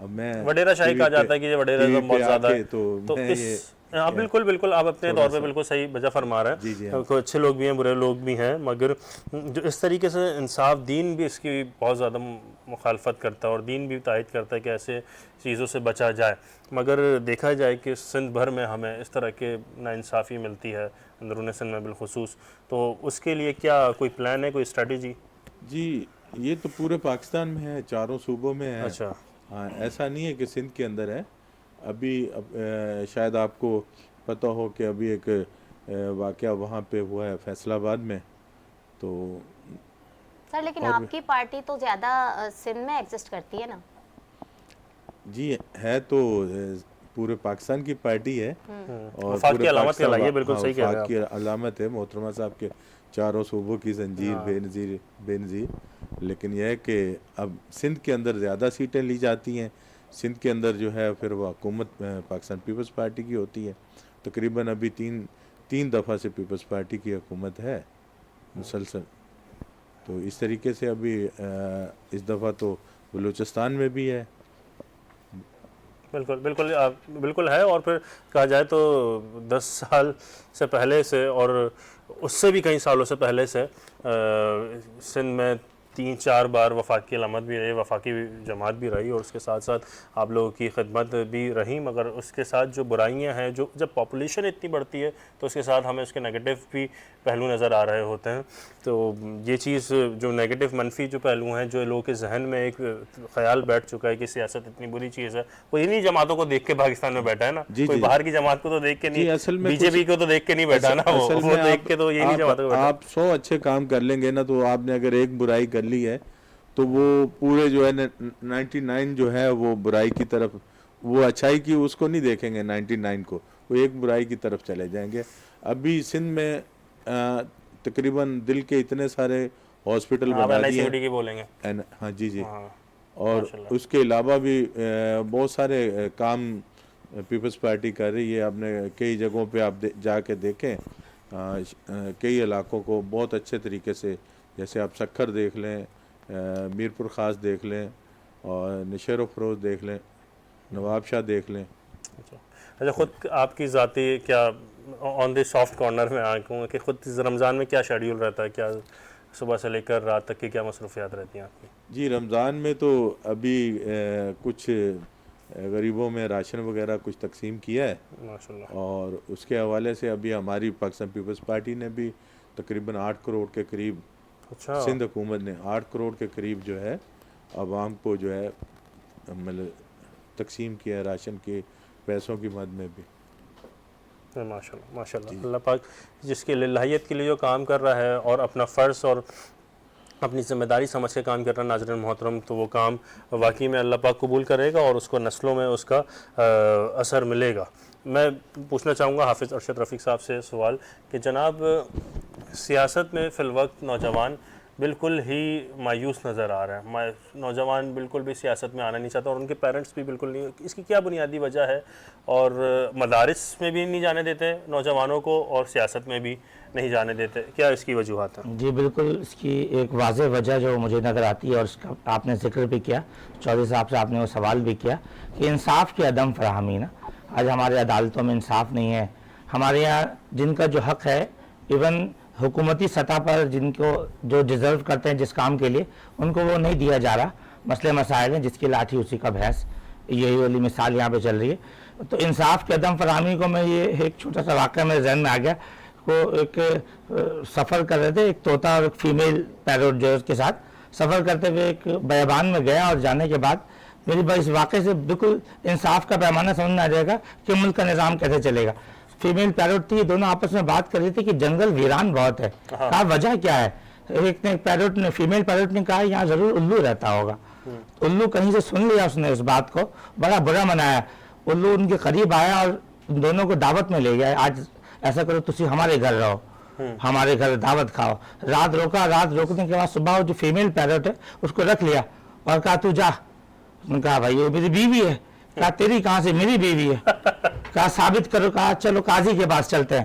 اب میں
وڈیرا شاہی کہا جاتا ہے کہ یہ وڈیرا بہت زیادہ ہے،
تو
ہاں بالکل بالکل آپ اپنے طور پہ بالکل صحیح وجہ فرما رہے ہیں، کوئی اچھے لوگ بھی ہیں برے لوگ بھی ہیں، مگر جو اس طریقے سے انصاف، دین بھی اس کی بہت زیادہ مخالفت کرتا ہے اور دین بھی تائید کرتا ہے کہ ایسے چیزوں سے بچا جائے، مگر دیکھا جائے کہ سندھ بھر میں ہمیں اس طرح کے ناانصافی ملتی ہے، اندرون سندھ میں بالخصوص، تو اس کے لیے کیا کوئی پلان ہے، کوئی اسٹریٹجی؟
جی یہ تو پورے پاکستان میں ہے، چاروں صوبوں میں ہے۔
اچھا
ہاں، ایسا نہیں ہے کہ سندھ کے اندر ہے، ابھی شاید آپ کو پتہ ہو کہ ابھی ایک واقعہ وہاں پہ ہوا ہے فیصل آباد میں، تو
سر لیکن آپ کی پارٹی تو زیادہ سندھ میں ایگزسٹ کرتی ہے نا؟
جی ہے تو پورے پاکستان کی پارٹی ہے، اور
وفاق کی علامت کہلائیے، بالکل صحیح کہہ رہے ہیں
وفاق کی علامت ہے محترمہ صاحب کے چاروں صوبوں کی زنجیر بے نظیر، لیکن یہ ہے کہ اب سندھ کے اندر زیادہ سیٹیں لی جاتی ہیں، سندھ کے اندر جو ہے پھر وہ حکومت پاکستان پیپلز پارٹی کی ہوتی ہے، تقریباً ابھی تین دفعہ سے پیپلز پارٹی کی حکومت ہے مسلسل، تو اس طریقے سے ابھی اس دفعہ تو بلوچستان میں بھی ہے۔
بالکل بالکل بالکل ہے، اور پھر کہا جائے تو 10 سال سے پہلے سے اور اس سے بھی کئی سالوں سے پہلے سے سندھ میں 3-4 بار وفاقی علامت بھی رہی، وفاقی جماعت بھی رہی، اور اس کے ساتھ ساتھ آپ لوگوں کی خدمت بھی رہی، مگر اس کے ساتھ جو برائیاں ہیں، جو جب پاپولیشن اتنی بڑھتی ہے تو اس کے ساتھ ہمیں اس کے نیگیٹو بھی پہلو نظر آ رہے ہوتے ہیں، تو یہ چیز جو نیگیٹو منفی جو پہلو ہیں، جو لوگوں کے ذہن میں ایک خیال بیٹھ چکا ہے کہ سیاست اتنی بری چیز ہے، وہ انہی جماعتوں کو دیکھ کے پاکستان میں بیٹھا ہے نا، کوئی باہر کی جماعت کو تو دیکھ کے نہیں، بی جے پی کو تو دیکھ کے نہیں بیٹھا نا، وہ دیکھ کے تو یہی جماعتوں کو بیٹھا۔
آپ 100 اچھے کام کر لیں گے نا، تو آپ نے اگر ایک برائی کر لی ہے تو وہ پورے جو ہے 99 جو ہے وہ برائی کی طرف، وہ اچھائی کی اس کو نہیں دیکھیں گے 99 کو، وہ ایک برائی کی طرف چلے جائیں گے۔ ابھی سندھ میں تقریباً دل کے اتنے سارے ہاسپٹل بنا دیے ہیں، ہاں جی، اور اس کے علاوہ بھی بہت سارے کام پیپلز پارٹی کر رہی ہے، آپ نے کئی جگہوں پہ آپ جا کے دیکھیں، کئی علاقوں کو بہت اچھے طریقے سے، جیسے آپ سکھر دیکھ لیں، میرپور خاص دیکھ لیں، اور نشیر و فروز دیکھ لیں، نواب شاہ دیکھ لیں۔
اچھا، خود آپ کی ذاتی کیا آن دی سافٹ کارنر میں آنکھوں کہ خود رمضان میں کیا شیڈیول رہتا ہے، کیا صبح سے لے کر رات تک کی کیا مصروفیات رہتی ہیں آپ کی؟
جی رمضان میں تو ابھی کچھ غریبوں میں راشن وغیرہ کچھ تقسیم کیا ہے
ماشاءاللہ،
اور اس کے حوالے سے ابھی ہماری پاکستان پیپلز پارٹی نے بھی تقریباً 8 کروڑ کے قریب، سندھ حکومت نے 8 کروڑ کے قریب جو ہے عوام کو جو ہے مطلب تقسیم کیا ہے راشن کے پیسوں کی مد میں بھی۔
ماشاءاللہ ماشاءاللہ، اللہ پاک جس کی للہیت کے لیے جو کام کر رہا ہے اور اپنا فرض اور اپنی ذمہ داری سمجھ کے کام کر رہا ہے ناظرین محترم، تو وہ کام واقعی میں اللہ پاک قبول کرے گا اور اس کو نسلوں میں اس کا اثر ملے گا۔ میں پوچھنا چاہوں گا حافظ ارشد رفیق صاحب سے سوال کہ جناب سیاست میں فی الوقت نوجوان بالکل ہی مایوس نظر آ رہے ہیں، نوجوان بالکل بھی سیاست میں آنا نہیں چاہتا اور ان کے پیرنٹس بھی بالکل نہیں، اس کی کیا بنیادی وجہ ہے؟ اور مدارس میں بھی نہیں جانے دیتے نوجوانوں کو اور سیاست میں بھی نہیں جانے دیتے، کیا اس کی وجوہات ہیں؟
جی بالکل، اس کی ایک واضح وجہ جو مجھے نظر آتی ہے اور اس کا آپ نے ذکر بھی کیا، چودھری صاحب سے آپ نے وہ سوال بھی کیا کہ انصاف کی عدم فراہمی نا، آج ہمارے عدالتوں میں انصاف نہیں ہے، ہمارے یہاں جن کا جو حق ہے ایون حکومتی سطح پر جن کو جو ڈیزرو کرتے ہیں جس کام کے لیے ان کو وہ نہیں دیا جا رہا، مسئلے مسائل ہیں جس کی لاٹھی اسی کا بھینس، یہی والی مثال یہاں پہ چل رہی ہے۔ تو انصاف کی عدم فراہمی کو میں یہ ایک چھوٹا سا واقعہ میرے ذہن میں آ گیا، وہ ایک سفر کر رہے تھے، ایک طوطا اور ایک فیمیل پیروٹ جو اس کے ساتھ سفر کرتے ہوئے ایک بیابان میں گیا، اور جانے کے بعد میری بات اس واقعے سے بالکل انصاف کا پیمانہ سمجھ میں آ جائے گا کہ ملک کا نظام کیسے چلے گا۔ فیمیل پیروٹ تھی، دونوں آپس میں بات کر رہی تھی کہ جنگل ویران بہت ہے، کہا وجہ کیا ہے؟ ایک نے پیروٹ نے، فیمیل پیروٹ نے کہا یہاں ضرور الو رہتا ہوگا۔ الو کہیں سے سن لیا اس نے اس بات کو، بڑا برا منایا، الو ان کے قریب آیا اور دونوں کو دعوت میں لے گیا، آج ایسا کرو تسی ہمارے گھر رہو، ہمارے گھر دعوت کھاؤ۔ رات روکا، رات روکنے کے بعد صبح جو فیمیل پیروٹ ہے اس کو رکھ لیا اور کہا تو جا۔ انہوں نے کہا بھائی یہ میری بیوی ہے۔ کہا تیری کہاں سے؟ میری بیوی ہے۔ کہا ثابت کرو۔ کہا چلو قاضی کے پاس چلتے ہیں۔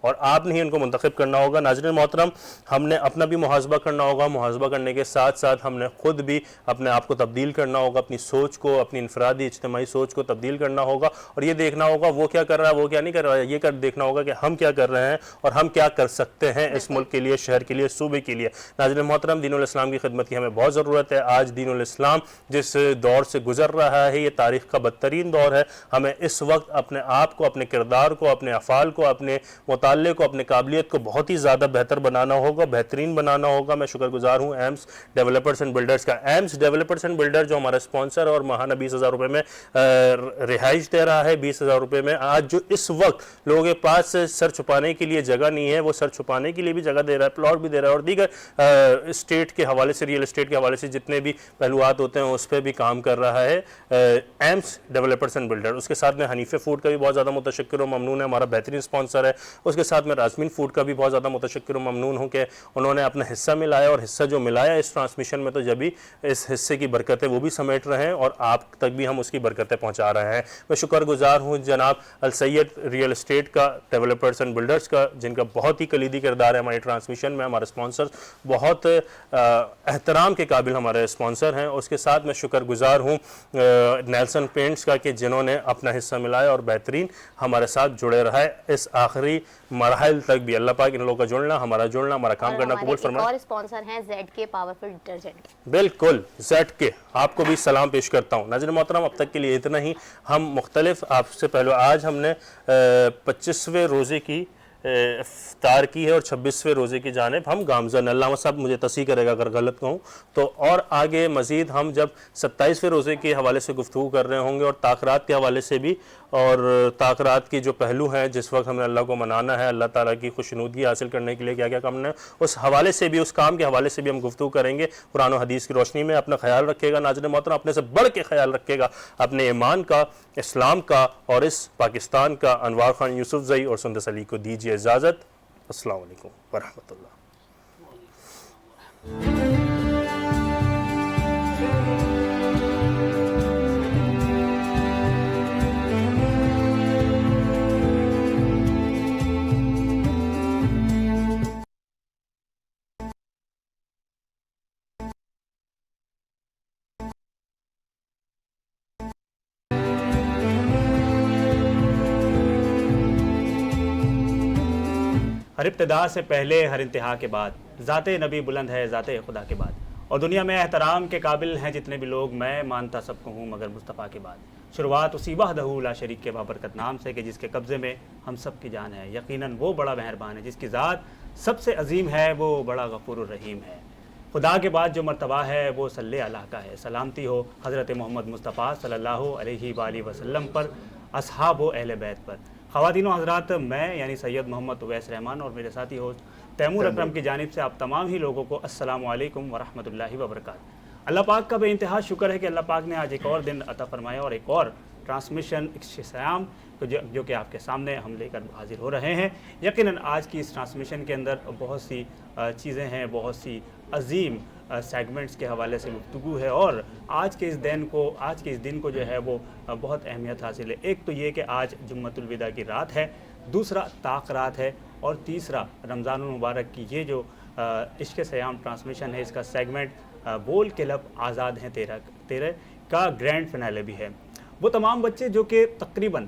اور آپ نے ہی ان کو منتخب کرنا ہوگا۔ ناظرین محترم، ہم نے اپنا بھی محاسبہ کرنا ہوگا، محاسبہ کرنے کے ساتھ ساتھ ہم نے خود بھی اپنے آپ کو تبدیل کرنا ہوگا، اپنی سوچ کو، اپنی انفرادی اجتماعی سوچ کو تبدیل کرنا ہوگا، اور یہ دیکھنا ہوگا وہ کیا کر رہا ہے، وہ کیا نہیں کر رہا ہے، یہ دیکھنا ہوگا کہ ہم کیا کر رہے ہیں اور ہم کیا کر سکتے ہیں اس ملک کے لیے، شہر کے لیے، صوبے کے لیے۔ ناظرین محترم، دین الاسلام کی خدمت کی ہمیں بہت ضرورت ہے۔ آج دین الاسلام جس دور سے گزر رہا ہے، یہ تاریخ کا بدترین دور ہے۔ ہمیں اس وقت اپنے آپ کو، اپنے کردار کو، اپنے افعال کو، اپنے مطالعے کو، اپنے قابلیت کو بہت ہی زیادہ بہتر بنانا ہوگا، بہترین بنانا ہوگا۔ میں شکر گزار ہوں ایمس ڈیولپرز اینڈ بلڈرز کا۔ ایمس ڈیولپرز اینڈ بلڈر جو ہمارا سپانسر اور ماہانہ 20,000 روپے میں رہائش دے رہا ہے، 20,000 روپے میں آج جو اس وقت لوگوں کے پاس سر چھپانے کے لیے جگہ نہیں ہے، وہ سر چھپانے کے لیے بھی جگہ دے رہا ہے، پلاٹ بھی دے رہا ہے، اور دیگر اسٹیٹ کے حوالے سے، ریئل اسٹیٹ کے حوالے سے جتنے بھی پہلوات ہوتے ہیں اس پہ بھی کام کر رہا ہے ایمس ڈیولپرز اینڈ بلڈر۔ اس کے ساتھ میں حنیفہ فوڈ کا بھی بہت زیادہ متشکر و ممنون ہے، ہمارا بہترین سپانسر ہے۔ اس کے ساتھ میں رازمین فوڈ کا بھی بہت زیادہ متشکر و ممنون ہوں کہ انہوں نے اپنا حصہ ملایا، اور حصہ جو ملایا اس ٹرانسمیشن میں، تو جب بھی اس حصے کی برکتیں وہ بھی سمیٹ رہے ہیں اور آپ تک بھی ہم اس کی برکتیں پہنچا رہے ہیں۔ میں شکر گزار ہوں جناب السید ریئل اسٹیٹ کا، ڈیولپرز اینڈ بلڈرز کا، جن کا بہت ہی کلیدی کردار ہے ہماری ٹرانسمیشن میں۔ ہمارے سپانسر بہت احترام کے قابل ہمارے سپانسر ہیں۔ اس کے ساتھ میں شکر گزار ہوں نیلسن پینٹس کا کہ جنہوں نے اپنا حصہ ملایا اور بہترین ہمارے ساتھ جڑے رہا ہے اس آخری مراحل تک بھی۔ اللہ پاک ان لوگوں کا جڑنا، ہمارا جڑنا، ہمارا کام کرنا قبول فرمائے۔
اور اسپانسر ہیں زیڈ کے پاورفل ڈٹرجنٹ۔
بالکل، زیڈ کے، آپ کو بھی سلام پیش کرتا ہوں۔ ناظرین محترم، اب تک کے لیے اتنا ہی۔ ہم مختلف، آپ سے پہلے آج ہم نے 25ویں روزے کی افطار کی ہے اور 26ویں روزے کی جانب ہم گامزن، علامہ صاحب مجھے تصحیح کرے گا اگر غلط کہوں تو، اور آگے مزید ہم جب 27ویں روزے کے حوالے سے گفتگو کر رہے ہوں گے اور تاخیرات کے حوالے سے بھی، اور تاخیرات کی جو پہلو ہیں جس وقت ہمیں اللہ کو منانا ہے، اللہ تعالیٰ کی خوشنودگی حاصل کرنے کے لیے کیا کیا کام ہے، اس حوالے سے بھی، اس کام کے حوالے سے بھی ہم گفتگو کریں گے قرآن و حدیث کی روشنی میں۔ اپنا خیال رکھے گا ناظرین محترم، اپنے سے بڑھ کے خیال رکھے گا اپنے ایمان کا، اسلام کا اور اس پاکستان کا۔ انوار خان یوسف زئی اور سندس علی کو دیجیے اجازت۔ السلام علیکم ورحمۃ اللہ۔
ہر ابتدا سے پہلے، ہر انتہا کے بعد، ذات نبی بلند ہے ذات خدا کے بعد، اور دنیا میں احترام کے قابل ہیں جتنے بھی لوگ، میں مانتا سب کو ہوں مگر مصطفیٰ کے بعد۔ شروعات اسی وحدہ لا شریک کے بابرکت نام سے کہ جس کے قبضے میں ہم سب کی جان ہے، یقیناً وہ بڑا مہربان ہے، جس کی ذات سب سے عظیم ہے، وہ بڑا غفور الرحیم ہے۔ خدا کے بعد جو مرتبہ ہے وہ صلی اللہ کا ہے۔ سلامتی ہو حضرت محمد مصطفیٰ صلی اللہ علیہ وآلہ وسلم پر، اصحاب و اہل بیت پر۔ خواتین و حضرات، میں یعنی سید محمد اویس رحمان اور میرے ساتھی ہوسٹ تیمور اکرم کی جانب سے آپ تمام ہی لوگوں کو السلام علیکم ورحمۃ اللہ وبرکاتہ۔ اللہ پاک کا بے انتہا شکر ہے کہ اللہ پاک نے آج ایک اور دن عطا فرمایا اور ایک اور ٹرانسمیشن سیام جو کہ آپ کے سامنے ہم لے کر حاضر ہو رہے ہیں۔ یقیناً آج کی اس ٹرانسمیشن کے اندر بہت سی چیزیں ہیں، بہت سی عظیم سیگمنٹس کے حوالے سے گفتگو ہے، اور آج کے اس دن کو جو ہے وہ بہت اہمیت حاصل ہے۔ ایک تو یہ کہ آج جمعۃ الوداع کی رات ہے، دوسرا طاق رات ہے، اور تیسرا رمضان المبارک کی یہ جو عشق سیام ٹرانسمیشن ہے، اس کا سیگمنٹ بول کے لب آزاد ہیں 13 کا گرینڈ فنالے بھی ہے۔ وہ تمام بچے جو کہ تقریباً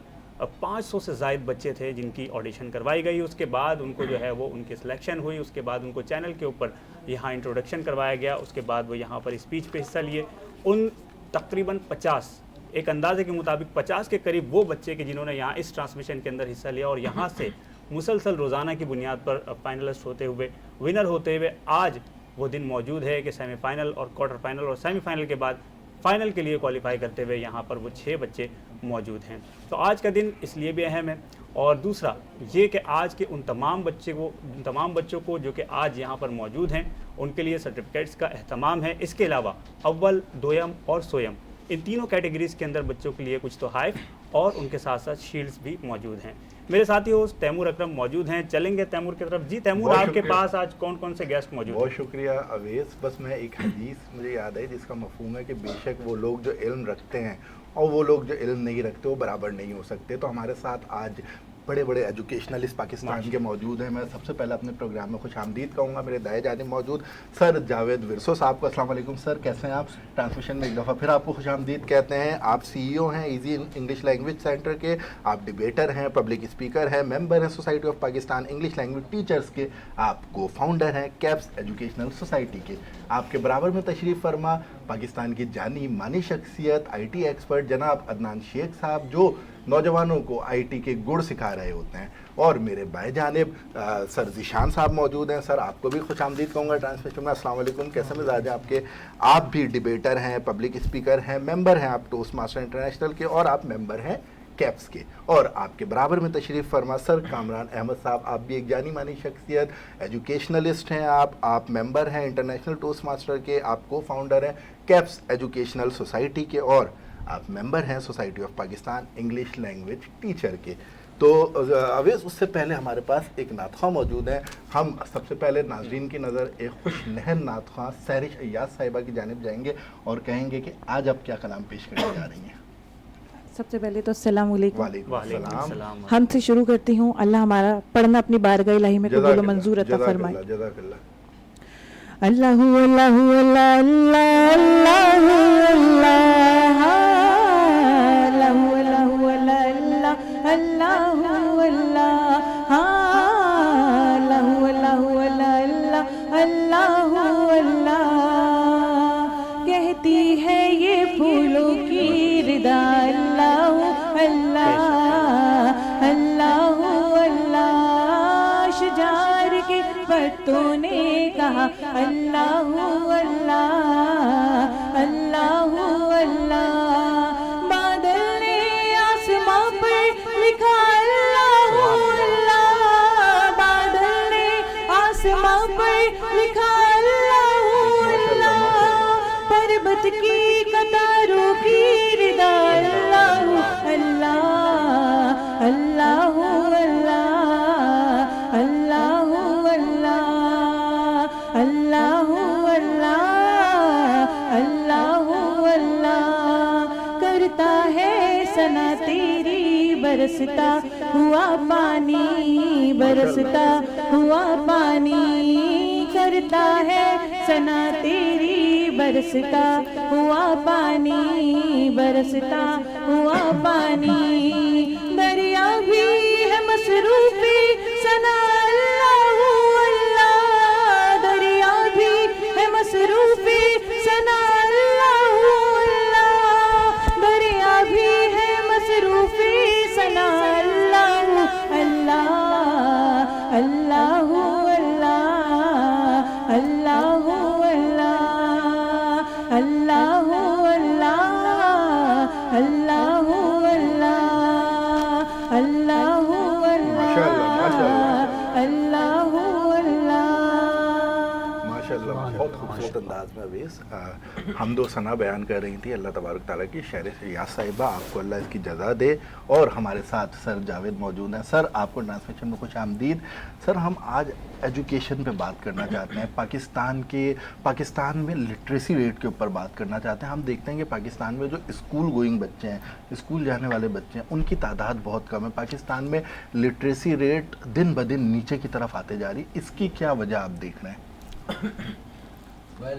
500 سے زائد بچے تھے جن کی آڈیشن کروائی گئی، اس کے بعد ان کو جو ہے وہ ان کی سلیکشن ہوئی، اس کے بعد ان کو چینل کے اوپر یہاں انٹروڈکشن کروایا گیا، اس کے بعد وہ یہاں پر اسپیچ پہ حصہ لیے۔ ان تقریباً 50، ایک اندازے کے مطابق 50 کے قریب وہ بچے کہ جنہوں نے یہاں اس ٹرانسمیشن کے اندر حصہ لیا، اور یہاں سے مسلسل روزانہ کی بنیاد پر فائنلسٹ ہوتے ہوئے، ونر ہوتے ہوئے، آج وہ دن موجود ہے کہ سیمی فائنل اور کوارٹر فائنل اور سیمی فائنل کے بعد فائنل کے لیے کوالیفائی کرتے ہوئے یہاں پر وہ 6 بچے موجود ہیں۔ تو آج کا دن اس لیے بھی اہم ہے، اور دوسرا یہ کہ آج کے ان تمام بچوں کو جو کہ آج یہاں پر موجود ہیں، ان کے لیے سرٹیفکیٹس کا اہتمام ہے۔ اس کے علاوہ اول، دویم اور سویم، ان تینوں کیٹیگریز کے اندر بچوں کے لیے کچھ تحائف اور ان کے ساتھ ساتھ شیلڈز بھی موجود ہیں۔ میرے ساتھی ہوسٹ تیمور اکرم موجود ہیں، چلیں گے تیمور کی طرف۔ جی تیمور، آپ کے پاس آج کون کون سے گیسٹ موجود ہیں؟
بہت شکریہ اویس۔ بس میں ایک حدیث مجھے یاد ہے جس کا مفہوم ہے کہ بے شک وہ لوگ جو علم رکھتے ہیں اور وہ لوگ جو علم نہیں رکھتے وہ برابر نہیں ہو سکتے۔ تو ہمارے ساتھ آج بڑے بڑے ایجوکیشنلسٹ پاکستان کے موجود ہیں. میں سب سے پہلے اپنے پروگرام میں خوش آمدید کہوں گا. میرے دائیں جانب موجود سر جاوید ورسو صاحب کو. السلام علیکم سر, کیسے ہیں آپ؟ ٹرانسمیشن میں ایک دفعہ پھر آپ کو خوش آمدید کہتے ہیں. آپ CEO ہیں ایزی انگلش لینگویج سینٹر کے, آپ ڈبیٹر ہیں, پبلک اسپیکر ہیں, ممبر ہیں society of Pakistan English language teachers کے, آپ کو فاؤنڈر ہیں کیپس ایجوکیشنل سوسائٹی کے. آپ کے برابر میں تشریف فرما پاکستان کی جانی مانی شخصیت IT ایکسپرٹ جناب عدنان شیخ صاحب, جو نوجوانوں کو IT کے گڑ سکھا رہے ہوتے ہیں. اور میرے بائیں جانب سر ذیشان صاحب موجود ہیں. سر آپ کو بھی خوش آمدید کہوں گا ٹرانسمیشن میں. السلام علیکم, کیسے مزاج ہیں آپ کے؟ آپ بھی ڈبیٹر ہیں, پبلک اسپیکر ہیں, ممبر ہیں آپ ٹوسٹ ماسٹر انٹرنیشنل کے, اور آپ ممبر ہیں کیپس کے. اور آپ کے برابر میں تشریف فرما سر کامران احمد صاحب, آپ بھی ایک جانی مانی شخصیت, ایجوکیشنلسٹ ہیں آپ ممبر ہیں انٹرنیشنل ٹوسٹ ماسٹر کے, آپ کو فاؤنڈر ہیں کیپس ایجوکیشنل سوسائٹی کے, اور آپ ممبر ہیں society of Pakistan English language teacher کے. تو اویس اس سے پہلے ہمارے پاس ایک نعت خواں موجود ہیں. ہم سب سے پہلے ناظرین کی نظر ایک خوش نہر نعت خواں سحرش ایاز صاحبہ کی جانب جائیں گے اور کہیں گے کہ آج آپ کیا کلام پیش کرنے جا رہی ہیں.
سب سے پہلے تو السلام علیکم.
وعلیکم السلام.
ہم سے شروع کرتی ہوں. اللہ ہمارا پڑھنا اپنی بارگاہ الہی میں قبول و منظور عطا فرمائے.
جزاک اللہ.
اللہ اللہ اللہ اللہ اللہ اللہ کہتی ہے یہ پھولوں کی ردا. اللہ اللہ اللہ اللہ شجار کے پتوں نے کہا اللہ اللہ اللہ اللہ. بادل نے آسمان پر لکھا اللہ اللہ. بادل نے آسمان پر لکھا اللہ اللہ. پربت کی قطاروں کی ردا اللہ اللہ اللہ اللہ اللہ اللہ اللہ اللہ اللہ اللہ. کرتا ہے ثنا تیری برستا ہوا پانی, برستا ہوا پانی. کرتا ہے ثنا تیری برستا ہوا پانی, برستا ہوا پانی. دریا بھی ہے مصروفی ثنا اللہ اللہ. دریا بھی ہے مصروفی ثنا اللہ اللہ. دریا بھی ہے مصروفی ثنا اللہ اللہ اللہ اللہ اللہ اللہ اللہ اللہ اللہ اللہ
بہت خوبصورت انداز میں اویس حمد و ثنا بیان کر رہی تھی اللہ تبارک تعالیٰ کی. شہر ایاز صاحبہ آپ کو اللہ اس کی جزا دے. اور ہمارے ساتھ سر جاوید موجود ہیں. سر آپ کو ٹرانسمیشن میں خوش آمدید. سر ہم آج ایجوکیشن پہ بات کرنا چاہتے ہیں, پاکستان میں لٹریسی ریٹ کے اوپر بات کرنا چاہتے ہیں. ہم دیکھتے ہیں کہ پاکستان میں جو اسکول گوئنگ بچے ہیں, اسکول جانے والے بچے ہیں, ان کی تعداد بہت کم ہے. پاکستان میں لٹریسی ریٹ دن بدن نیچے کی طرف آتے جا رہی. اس کی کیا وجہ آپ دیکھ رہے ہیں؟
بہت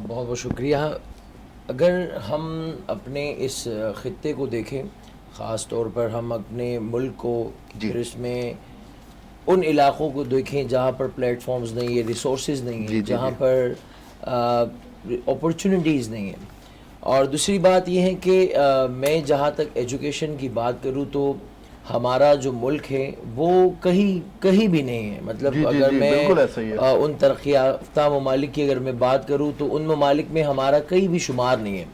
بہت شکریہ. اگر ہم اپنے اس خطے کو دیکھیں, خاص طور پر ہم اپنے ملک کو, پھر اس میں ان علاقوں کو دیکھیں جہاں پر پلیٹ فارمز نہیں ہیں, ریسورسز نہیں ہیں, جہاں پر اپرچونٹیز نہیں ہیں. اور دوسری بات یہ ہے کہ میں جہاں تک ایجوکیشن کی بات کروں تو ہمارا جو ملک ہے وہ کہیں بھی نہیں ہے. مطلب اگر میں ان ترقی یافتہ ممالک کی اگر میں بات کروں تو ان ممالک میں ہمارا کہیں بھی شمار نہیں ہے.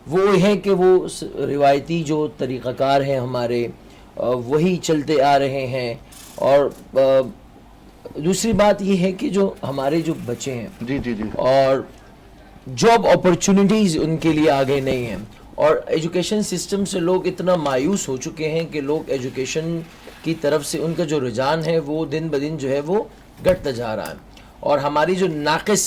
وہ ہے کہ وہ روایتی جو طریقہ کار ہیں ہمارے وہی چلتے آ رہے ہیں. اور دوسری بات یہ ہے کہ جو ہمارے جو بچے ہیں اور جاب اپرچونٹیز ان کے لیے آگے نہیں ہیں. اور ایجوکیشن سسٹم سے لوگ اتنا مایوس ہو چکے ہیں کہ لوگ ایجوکیشن کی طرف سے ان کا جو رجحان ہے وہ دن بدن جو ہے وہ گھٹتا جا رہا ہے. اور ہماری جو ناقص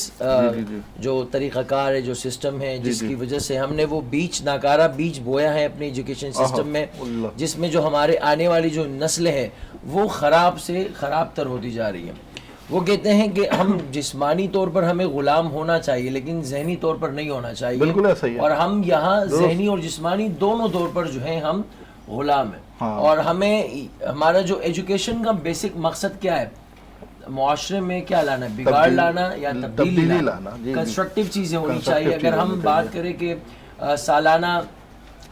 جو طریقہ کار ہے، جو سسٹم ہے، جس کی وجہ سے ہم نے وہ ناکارہ بیج بویا ہے اپنے ایجوکیشن سسٹم میں، جس میں جو ہمارے آنے والی جو نسلیں ہیں وہ خراب سے خراب تر ہوتی جا رہی ہے. وہ کہتے ہیں کہ ہم جسمانی طور پر ہمیں غلام ہونا چاہیے لیکن ذہنی طور پر نہیں ہونا چاہیے.
بالکل ایسا ہی ہے.
اور ہم یہاں ذہنی اور جسمانی دونوں طور پر جو ہیں ہم غلام ہیں. اور ہمیں ہمارا جو ایجوکیشن کا بیسک مقصد کیا ہے؟ معاشرے میں کیا لانا ہے؟ بگاڑ لانا یا تبدیلی لانا. کنسٹرکٹیو چیزیں ہونی چاہیے. اگر ہم بات کریں کہ سالانہ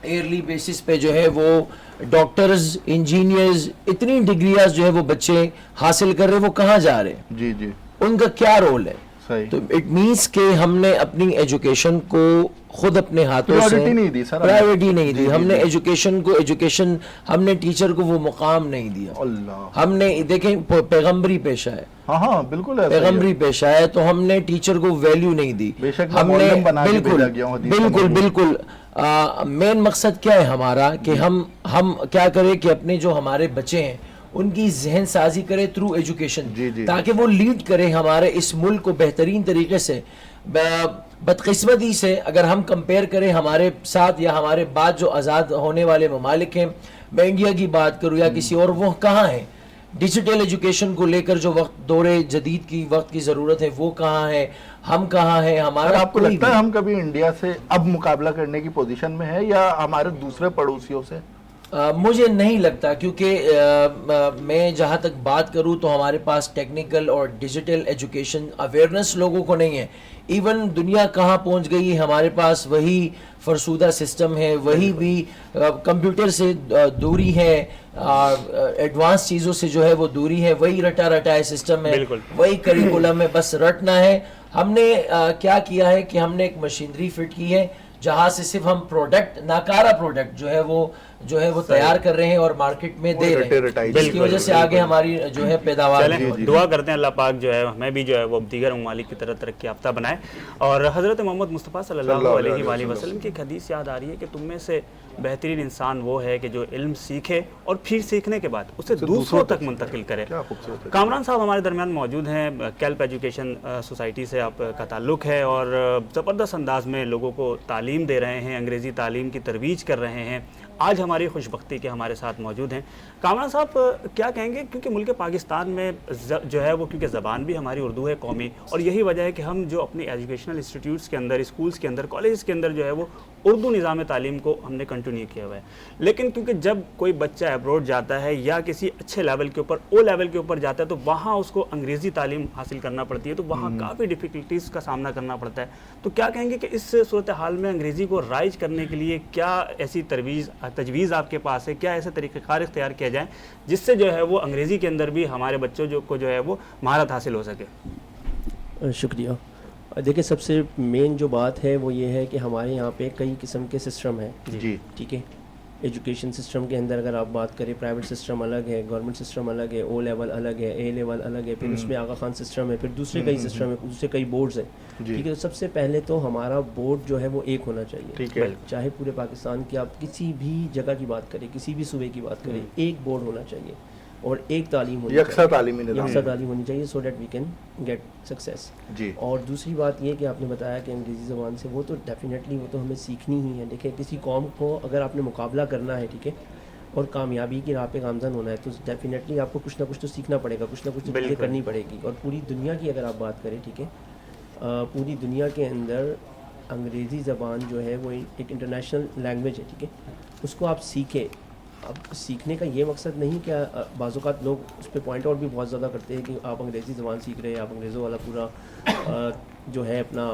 ایئرلی بیسس پہ جو ہے وہ ڈاکٹرز، انجینئرز، اتنی ڈگریاں جو ہے وہ بچے حاصل کر رہے، وہ کہاں جا رہے ہیں؟
جی جی،
ان کا کیا رول ہے؟ تو اٹ مینس کہ ہم نے اپنی ایجوکیشن کو خود اپنے ہاتھوں سے پرائیورٹی نہیں دی. ہم نے ایجوکیشن ہم نے ٹیچر کو وہ مقام نہیں دیا. ہم نے دیکھیں پیغمبری پیشہ ہے.
ہاں بالکل
پیغمبری پیشہ ہے تو ہم نے ٹیچر کو ویلیو نہیں دی. ہم نے بالکل مین مقصد کیا ہے ہمارا کہ ہم کیا کریں کہ اپنے جو ہمارے بچے ہیں ان کی ذہن سازی کرے تھرو ایجوکیشن، تاکہ وہ لیڈ کرے ہمارے اس ملک کو بہترین طریقے سے. بدقسمتی سے اگر ہم کمپیئر کریں ہمارے ساتھ یا ہمارے بعد جو آزاد ہونے والے ممالک ہیں، میں انڈیا کی بات کروں یا کسی اور، وہ کہاں ہیں؟ ڈیجیٹل ایجوکیشن کو لے کر جو دور جدید کی وقت کی ضرورت ہے وہ کہاں ہے؟ ہم کہاں ہیں؟ ہمارا
آپ کو لگتا ہے ہم کبھی انڈیا سے اب مقابلہ کرنے کی پوزیشن میں ہے یا ہمارے دوسرے پڑوسیوں سے؟
مجھے نہیں لگتا، کیونکہ میں جہاں تک بات کروں تو ہمارے پاس ٹیکنیکل اور ڈیجیٹل ایجوکیشن اویئرنیس لوگوں کو نہیں ہے. ایون دنیا کہاں پہنچ گئی ہے، ہمارے پاس وہی فرسودہ سسٹم ہے، وہی بھی کمپیوٹر سے دوری ہے، ایڈوانس چیزوں سے جو ہے وہ دوری ہے، وہی رٹائے سسٹم ہے، وہی کریکولم ہے، بس رٹنا ہے. ہم نے کیا کیا ہے کہ ہم نے ایک مشینری فٹ کی ہے جہاں سے صرف ہم پروڈکٹ، ناکارہ پروڈکٹ جو ہے وہ تیار کر رہے ہیں اور مارکیٹ میں دے رہے ہیں، جس کی وجہ سے آگے ہماری جو ہے پیداوار.
دعا کرتے ہیں اللہ پاک جو ہے ہمیں بھی جو ہے وہ دیگر ممالک کی طرح ترقی یافتہ بنائے. اور حضرت محمد مصطفیٰ صلی اللہ علیہ وآلہ وسلم کی ایک حدیث یاد آ رہی ہے کہ تم میں سے بہترین انسان وہ ہے کہ جو علم سیکھے اور پھر سیکھنے کے بعد اسے دوسروں تک منتقل کرے. کامران صاحب ہمارے درمیان موجود ہیں، کیلپ ایجوکیشن سوسائٹی سے آپ کا تعلق ہے اور زبردست انداز میں لوگوں کو تعلیم دے رہے ہیں، انگریزی تعلیم کی ترویج کر رہے ہیں. آج ہماری خوش بختی کے ہمارے ساتھ موجود ہیں. کامران صاحب کیا کہیں گے، کیونکہ ملک پاکستان میں جو ہے وہ کیونکہ زبان بھی ہماری اردو ہے قومی، اور یہی وجہ ہے کہ ہم جو اپنی ایجوکیشنل انسٹیٹیوٹس کے اندر، اسکولس کے اندر، کالجز کے اندر جو ہے وہ اردو نظام تعلیم کو ہم نے کنٹینیو کیا ہوا ہے. لیکن کیونکہ جب کوئی بچہ ابروڈ جاتا ہے یا کسی اچھے لیول کے اوپر، او لیول کے اوپر جاتا ہے، تو وہاں اس کو انگریزی تعلیم حاصل کرنا پڑتی ہے، تو وہاں کافی ڈیفیکلٹیز کا سامنا کرنا پڑتا ہے. تو کیا کہیں گے کہ اس صورتحال میں انگریزی کو رائج کرنے کے لیے کیا ایسی تجویز آپ کے پاس ہے، کیا ایسے طریقہ کار اختیار کیا جائیں جس سے جو ہے وہ انگریزی کے اندر بھی ہمارے بچوں کو جو ہے وہ مہارت حاصل ہو سکے؟
شکریہ. دیکھیں، سب سے مین جو بات ہے وہ یہ ہے کہ ہمارے یہاں پہ کئی قسم کے سسٹم ہیں. جی ٹھیک ہے. ایجوکیشن سسٹم کے اندر اگر آپ بات کریں، پرائیویٹ سسٹم الگ ہے، گورنمنٹ سسٹم الگ ہے، او لیول الگ ہے، اے لیول الگ ہے، پھر اس میں آغا خان سسٹم ہے، پھر دوسرے کئی سسٹم ہے، دوسرے کئی بورڈز ہیں. ٹھیک ہے. تو سب سے پہلے تو ہمارا بورڈ جو ہے وہ ایک ہونا چاہیے. چاہے پورے پاکستان کی آپ کسی بھی جگہ کی بات کریں، کسی بھی صوبے کی بات کریں، ایک بورڈ ہونا چاہیے اور ایک تعلیم ہونی چاہیے، یکساں تعلیم ہونی چاہیے، so that we can get success. اور دوسری بات یہ کہ آپ نے بتایا کہ انگریزی زبان سے، وہ تو ڈیفینیٹلی وہ تو ہمیں سیکھنی ہی ہے. دیکھیں، کسی قوم کو اگر آپ نے مقابلہ کرنا ہے، ٹھیک ہے، اور کامیابی کی راہ پہ گامزن ہونا ہے، تو ڈیفینیٹلی آپ کو کچھ نہ کچھ تو سیکھنا پڑے گا، کچھ نہ کچھ چیزیں کرنی پڑے گی. اور پوری دنیا کی اگر آپ بات کریں، ٹھیک ہے، پوری دنیا کے اندر انگریزی زبان جو ہے وہ ایک انٹرنیشنل لینگویج ہے. ٹھیک ہے. اس کو آپ سیکھیں. اب سیکھنے کا یہ مقصد نہیں کہ بعض اوقات لوگ اس پہ پوائنٹ آؤٹ بھی بہت زیادہ کرتے ہیں کہ آپ انگریزی زبان سیکھ رہے ہیں، آپ انگریزوں والا پورا جو ہے اپنا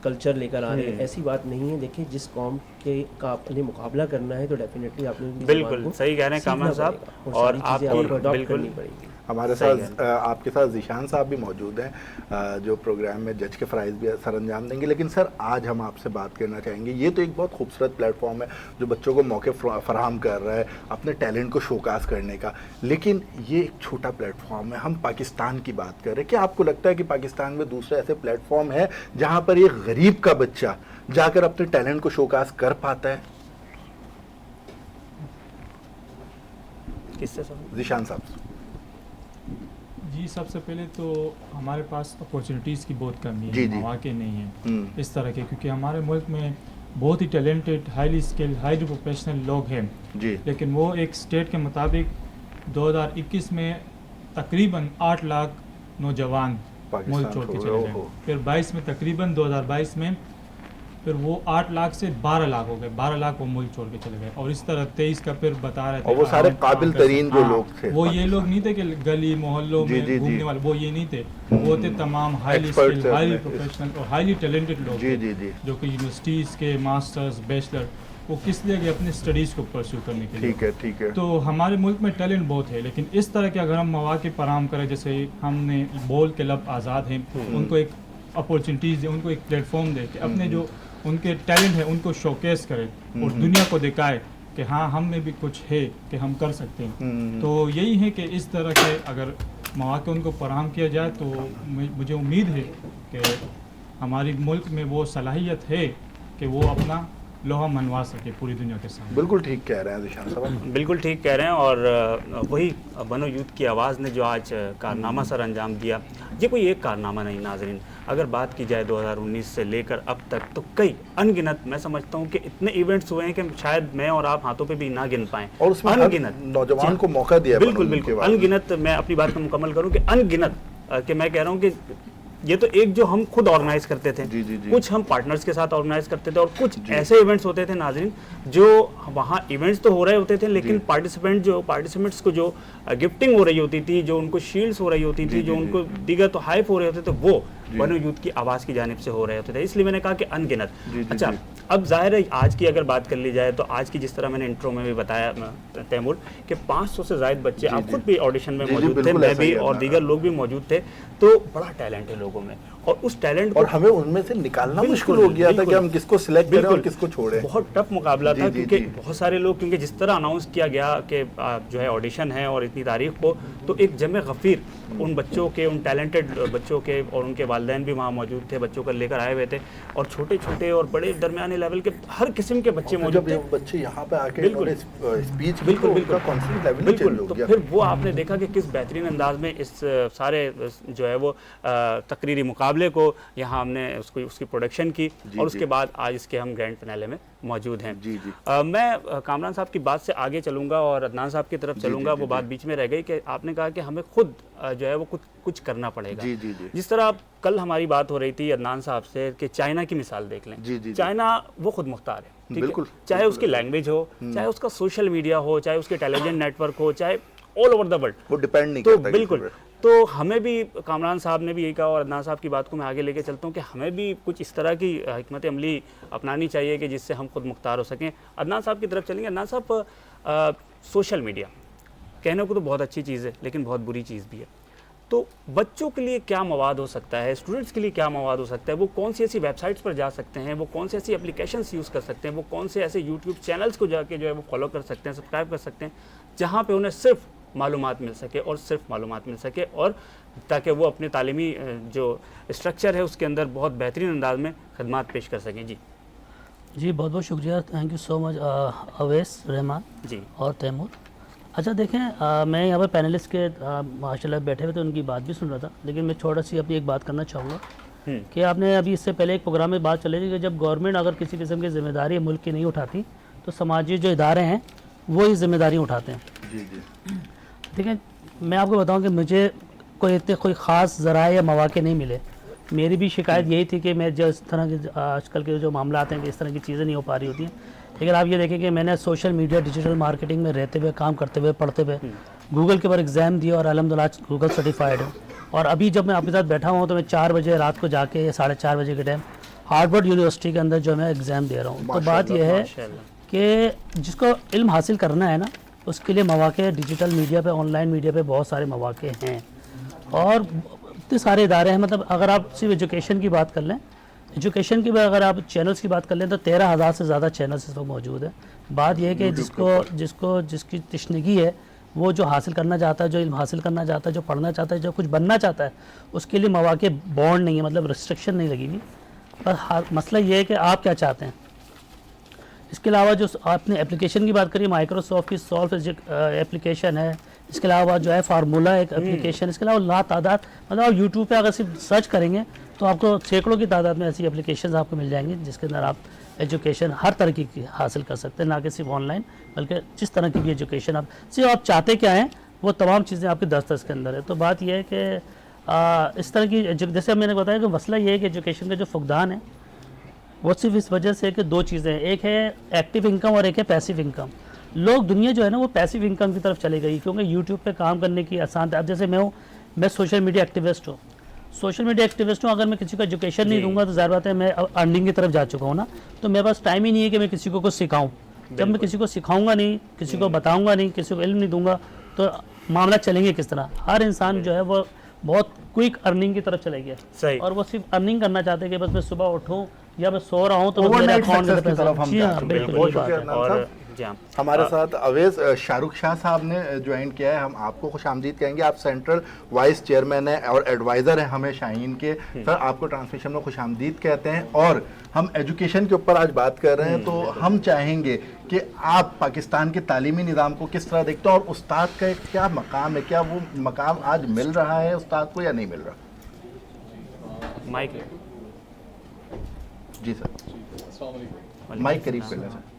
کلچر لے کر آ رہے ہیں. ایسی بات نہیں ہے. دیکھیں، جس قوم کے کا آپ نے مقابلہ کرنا ہے تو ڈیفینیٹلی آپ نے
بالکل صحیح کہہ رہے ہیں کامران صاحب، اور آپ کو اڈاپٹ کرنی پڑے گی.
ہمارے ساتھ آپ کے ساتھ ذیشان صاحب بھی موجود ہیں جو پروگرام میں جج کے فرائض بھی سر انجام دیں گے. لیکن سر، آج ہم آپ سے بات کرنا چاہیں گے، یہ تو ایک بہت خوبصورت پلیٹ فارم ہے جو بچوں کو موقع فراہم کر رہا ہے اپنے ٹیلنٹ کو شوکاس کرنے کا، لیکن یہ ایک چھوٹا پلیٹ فارم ہے. ہم پاکستان کی بات کر رہے ہیں. کیا آپ کو لگتا ہے کہ پاکستان میں دوسرے ایسے پلیٹ فارم ہے جہاں پر ایک غریب کا بچہ جا کر اپنے ٹیلنٹ کو شوکاس کر پاتا ہے؟
کس سے
ذیشان صاحب.
جی جی سب سے پہلے تو ہمارے پاس اپورچونیٹیز کی بہت کمی ہے، مواقع نہیں ہیں اس طرح کے، کیونکہ ہمارے ملک میں بہت ہی talented, highly skill, highly professional لوگ ہیں، لیکن وہ ایک اسٹیٹ کے مطابق 2021 میں تقریباً 8 لاکھ نوجوان ملک چھوڑ کے چلے گئے، پھر 22 میں تقریباً 2022 میں پھر وہ 8 لاکھ سے 12 لاکھ ہو گئے، 12 لاکھ وہ ملک چھوڑ کے چلے گئے، اور اس طرح 23 کا پھر بتا رہے تھے،
اور وہ سارے قابل ترین جو لوگ تھے،
وہ یہ لوگ نہیں تھے کہ گلی محلوں میں گھومنے والے، وہ یہ نہیں تھے، وہ تھے تمام ہائیلی اسکل، ہائیلی پروفیشنل اور ہائیلی ٹیلنٹڈ لوگ جو کہ یونیورسٹیز کے ماسٹرز، بیچلر، وہ کس لیے کہ اپنے اسٹڈیز کو پرسیو کرنے کے لیے،
ٹھیک ہے،
تو ہمارے ملک میں ٹیلنٹ بہت ہے، لیکن اس طرح کے اگر ہم مواقع فراہم کریں، جیسے ہم نے بول کے لب آزاد ہیں، ان کو ایک اپورچونیٹیز دیں، ان کو ایک پلیٹ فارم دے کہ اپنے جو ان کے ٹیلنٹ ہے ان کو شوکیس کرے اور دنیا کو دکھائے کہ ہاں ہم میں بھی کچھ ہے کہ ہم کر سکتے ہیں، تو یہی ہے کہ اس طرح کے اگر مواقع ان کو فراہم کیا جائے تو مجھے امید ہے کہ ہماری ملک میں وہ صلاحیت ہے کہ وہ اپنا لوہا منوا سکے پوری دنیا کے سامنے۔
بالکل ٹھیک کہہ رہے ہیں ذیشان صاحب،
بالکل ٹھیک کہہ رہے ہیں، اور وہی بنو یوتھ کی آواز نے جو آج کارنامہ سر انجام دیا، یہ کوئی ایک کارنامہ نہیں ناظرین، اگر بات کی جائے 2019 سے لے کر اب تک تو کئی ان گنت، میں سمجھتا ہوں کہ اتنے ایونٹس ہوئے ہیں کہ شاید میں اور آپ ہاتھوں پہ بھی نہ گن پائیں،
اور اس میں
ان گنت
نوجوان کو موقع دیا،
بالکل ان گنت، میں اپنی بات کو مکمل کروں کہ ان گنت، کہ میں کہہ رہا ہوں کہ یہ تو ایک جو ہم خود آرگنائز کرتے تھے، کچھ ہم پارٹنرز کے ساتھ آرگنائز کرتے تھے، اور کچھ ایسے ایونٹس ہوتے تھے ناظرین جو وہاں ایونٹس تو ہو رہے ہوتے تھے لیکن پارٹیسپینٹس کو جو گفٹنگ ہو رہی ہوتی تھی، جو ان کو شیلڈز ہو رہی ہوتی تھی، جو ان کو دیگر تو ہائپ ہو رہے ہوتے تھے، وہ بنو یوتھ کی آواز کی جانب سے ہو رہے ہوتے تھے، اس لیے میں نے کہا کہ ان گنت۔ اچھا اب ظاہر ہے آج کی اگر بات کر لی جائے تو آج کی جس طرح میں نے انٹرو میں بھی بتایا تیمور کہ 500 سے زائد بچے، آپ خود بھی آڈیشن میں موجود تھے، میں بھی اور دیگر لوگ بھی موجود تھے، تو بڑا ٹیلنٹ ہے لوگوں میں، اور اس ٹیلنٹ
اور ہمیں ان میں سے نکالنا مشکل ہو گیا تھا کہ ہم کس کو سلیکٹ کریں اور کس کو چھوڑیں،
بہت ٹف مقابلہ تھا، کیونکہ بہت سارے لوگ، کیونکہ جس طرح اناؤنس کیا گیا کہ جو ہے آڈیشن ہے اور اتنی تاریخ کو، تو ایک جمع غفیر ان بچوں کے، ان ٹیلنٹڈ بچوں کے، اور ان کے والدین بھی وہاں موجود تھے، بچوں کو لے کر آئے ہوئے تھے، اور چھوٹے چھوٹے اور بڑے درمیانے لیول کے ہر قسم کے بچے موجود تھے،
بچے یہاں پہ آ کے اسپیچ بالکل کانفیڈنٹ لیول میں چینج ہو گیا،
تو پھر وہ آپ نے دیکھا کہ کس بہترین انداز میں اس سارے جو ہے وہ تقریری مقابلے کو یہاں ہم نے اس کی پروڈکشن کی، اور اس کے بعد آج اس کے ہم گرینڈ فنالے میں موجود ہیں۔ میں کامران صاحب کی بات سے آگے چلوں گا اور عدنان صاحب کی طرف چلوں گا، وہ بات بیچ میں رہ گئی کہ آپ نے کہا کہ ہمیں خود جو ہے وہ کچھ کرنا پڑے گا، جس طرح کل ہماری بات ہو رہی تھی عدنان صاحب سے کہ چائنا کی مثال دیکھ لیں، چائنا وہ خود مختار ہے، چاہے اس کی لینگویج ہو، چاہے اس کا سوشل میڈیا ہو، چاہے اس کے ٹیلیویژن نیٹ ورک ہو، چاہے آل اوور دا ورلڈ،
وہ ڈیپینڈ نہیں
کرتا،
بالکل
تو ہمیں بھی کامران صاحب نے بھی یہی کہا، اور عدنان صاحب کی بات کو میں آگے لے کے چلتا ہوں کہ ہمیں بھی کچھ اس طرح کی حکمت عملی اپنانی چاہیے کہ جس سے ہم خود مختار ہو سکیں۔ عدنان صاحب کی طرف چلیں گے۔ عدنان صاحب، سوشل میڈیا کہنے کو تو بہت اچھی چیز ہے لیکن بہت بری چیز بھی ہے، تو بچوں کے لیے کیا مواد ہو سکتا ہے، اسٹوڈنٹس کے لیے کیا مواد ہو سکتا ہے، وہ کون سی ایسی ویب سائٹس پر جا سکتے ہیں، وہ کون سی ایسی اپلیکیشنس یوز کر سکتے ہیں، وہ کون سے ایسے یوٹیوب چینلز کو جا کے جو ہے وہ فالو کر سکتے ہیں، سبسکرائب کر سکتے ہیں، جہاں پہ انہیں صرف معلومات مل سکے اور صرف معلومات مل سکے، اور تاکہ وہ اپنے تعلیمی جو اسٹرکچر ہے اس کے اندر بہت بہترین انداز میں خدمات پیش کر سکیں۔
جی بہت بہت شکریہ، تھینک یو سو مچ اویس، رحمان
جی اور
تیمور۔ اچھا دیکھیں، میں یہاں پر پینلسٹ کے ماشاء اللہ بیٹھے ہوئے تھے، ان کی بات بھی سن رہا تھا، لیکن میں چھوٹا سی اپنی ایک بات کرنا چاہوں گا کہ آپ نے ابھی اس سے پہلے ایک پروگرام میں بات چلی تھی کہ جب گورنمنٹ اگر کسی قسم کی ذمہ داری ملک کی نہیں اٹھاتی تو سماجی جو ادارے ہیں وہ ہی ذمہ داریاں اٹھاتے ہیں۔ دیکھیں میں آپ کو بتاؤں کہ مجھے کوئی خاص ذرائع یا مواقع نہیں ملے، میری بھی شکایت یہی تھی کہ میں جس طرح کے آج کل کے جو معاملات ہیں کہ اس طرح کی چیزیں نہیں ہو پا رہی ہوتی ہیں، لیکن آپ یہ دیکھیں کہ میں نے سوشل میڈیا ڈیجیٹل مارکیٹنگ میں رہتے ہوئے، کام کرتے ہوئے، پڑھتے ہوئے گوگل کے اوپر ایگزام دیا اور الحمدللہ گوگل سرٹیفائڈ ہوں، اور ابھی جب میں آپ کے ساتھ بیٹھا ہوں تو میں 4 بجے رات کو جا کے 4:30 بجے کے ٹائم ہارورڈ یونیورسٹی کے اندر جو میں ایگزام دے رہا ہوں۔ تو بات یہ ہے کہ جس کو علم حاصل کرنا ہے نا، اس کے لیے مواقع ڈیجیٹل میڈیا پہ، آن لائن میڈیا پہ بہت سارے مواقع ہیں، اور اتنے سارے ادارے ہیں۔ مطلب اگر آپ صرف ایجوکیشن کی بات کر لیں، ایجوکیشن کی اگر آپ چینلز کی بات کر لیں تو 13,000 سے زیادہ چینلز اس وقت موجود ہیں۔ بات یہ ہے کہ جس کی تشنگی ہے، وہ جو حاصل کرنا چاہتا ہے، جو علم حاصل کرنا چاہتا ہے، جو پڑھنا چاہتا ہے، جو کچھ بننا چاہتا ہے، اس کے لیے مواقع بانڈ نہیں ہے، مطلب ریسٹرکشن نہیں لگی ہوئی۔ بس مسئلہ یہ ہے کہ آپ کیا چاہتے ہیں۔ اس کے علاوہ جو آپ نے اپلیکیشن کی بات کری، مائیکروسافٹ کی سولف ایپلیکیشن ہے، اس کے علاوہ جو ہے فارمولا ایک اپلیکیشن، اس کے علاوہ لا تعداد، مطلب آپ یوٹیوب پہ اگر صرف سرچ کریں گے تو آپ کو سینکڑوں کی تعداد میں ایسی اپلیکیشنز آپ کو مل جائیں گی جس کے اندر آپ ایجوکیشن ہر طرح کی حاصل کر سکتے ہیں، نہ کہ صرف آن لائن بلکہ جس طرح کی بھی ایجوکیشن آپ چاہتے کیا ہیں وہ تمام چیزیں آپ کے دسترس کے اندر ہے. تو بات یہ ہے کہ اس طرح کی جیسے میں نے بتایا کہ مسئلہ یہ ہے کہ ایجوکیشن کا جو فقدان ہے وہ صرف اس وجہ سے کہ دو چیزیں ہیں، ایک ہے ایکٹیو انکم اور ایک ہے پیسیو انکم. لوگ دنیا جو ہے نا وہ پیسیو انکم کی طرف چلے گئی کیونکہ یوٹیوب پہ کام کرنے کی آسان تھا. اب جیسے میں سوشل میڈیا ایکٹیوسٹ ہوں، اگر میں کسی کو ایجوکیشن نہیں دوں گا تو ظاہر بات ہے میں ارننگ کی طرف جا چکا ہوں نا، تو میرے پاس ٹائم ہی نہیں ہے کہ میں کسی کو کچھ سکھاؤں. جب میں کسی کو سکھاؤں گا نہیں، کسی کو بتاؤں گا نہیں، کسی کو علم نہیں دوں گا تو معاملہ چلیں گے کس طرح؟ ہر انسان جو ہے وہ بہت کوئک ارننگ کی طرف چلے گیا اور وہ صرف ارننگ کرنا چاہتے ہیں کہ بس میں صبح اٹھوں یا میں سو رہا ہوں تو میرے اکاؤنٹ میں پیسہ. بالکل.
ہمارے ساتھ اویس شاہ رخ شاہ صاحب نے جوائن کیا ہے. ہم آپ کو خوش آمدید کہیں گے. آپ سینٹرل وائس چیئرمین ہیں اور ایڈوائزر ہیں ہمیں شاہین کے. سر آپ کو ٹرانسمیشن میں خوش آمدید کہتے ہیں اور ہم ایجوکیشن کے اوپر آج بات کر رہے ہیں. تو ہم چاہیں گے کہ آپ پاکستان کے تعلیمی نظام کو کس طرح دیکھتے ہیں اور استاد کا کیا مقام ہے؟ کیا وہ مقام آج مل رہا ہے استاد کو یا نہیں مل رہا؟
مائک
جی سر.
السلام علیکم.
مائک قریب کر لیں سر.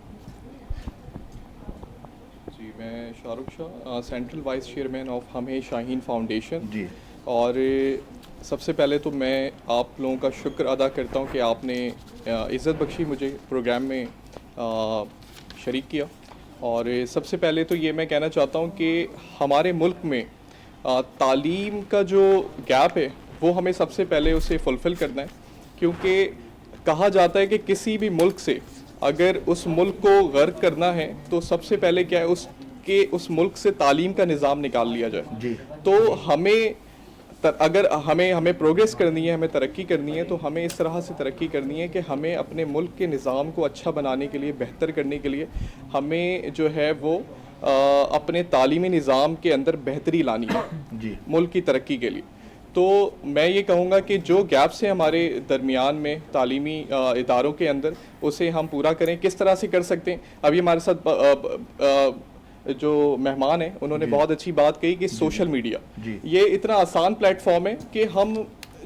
جی میں شاہ رخ شاہ سینٹرل وائس چیئرمین آف ہمیں شاہین فاؤنڈیشن.
جی
اور سب سے پہلے تو میں آپ لوگوں کا شکر ادا کرتا ہوں کہ آپ نے عزت بخشی مجھے پروگرام میں شریک کیا. اور سب سے پہلے تو یہ میں کہنا چاہتا ہوں کہ ہمارے ملک میں تعلیم کا جو گیپ ہے وہ ہمیں سب سے پہلے اسے فلفل کرنا ہے. کیونکہ کہا جاتا ہے کہ کسی بھی ملک سے اگر اس ملک کو غرق کرنا ہے تو سب سے پہلے کیا ہے اس ملک سے تعلیم کا نظام نکال لیا جائے.
جی
تو اگر ہمیں پروگریس کرنی ہے، ہمیں ترقی کرنی ہے تو ہمیں اس طرح سے ترقی کرنی ہے کہ ہمیں اپنے ملک کے نظام کو اچھا بنانے کے لیے، بہتر کرنے کے لیے ہمیں جو ہے وہ اپنے تعلیمی نظام کے اندر بہتری لانی ہے
جی
ملک کی ترقی کے لیے. تو میں یہ کہوں گا کہ جو گیپس ہیں ہمارے درمیان میں تعلیمی اداروں کے اندر اسے ہم پورا کریں. کس طرح سے کر سکتے ہیں؟ ابھی ہمارے ساتھ جو مہمان ہیں انہوں نے بہت اچھی بات کہی کہ سوشل میڈیا یہ اتنا آسان پلیٹ فارم ہے کہ ہم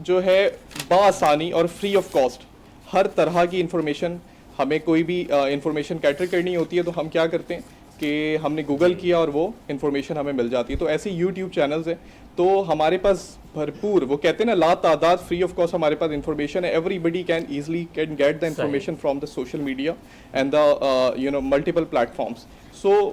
جو ہے بآسانی اور فری آف کاسٹ ہر طرح کی انفارمیشن، ہمیں کوئی بھی انفارمیشن کیٹر کرنی ہوتی ہے تو ہم کیا کرتے ہیں کہ ہم نے گوگل کیا اور وہ انفارمیشن ہمیں مل جاتی ہے. تو ایسے یوٹیوب چینلز ہیں تو ہمارے پاس بھرپور، وہ کہتے ہیں نا لا تعداد فری آف کاسٹ ہمارے پاس انفارمیشن ہے. Everybody can easily get the information from the social media and the multiple platforms. So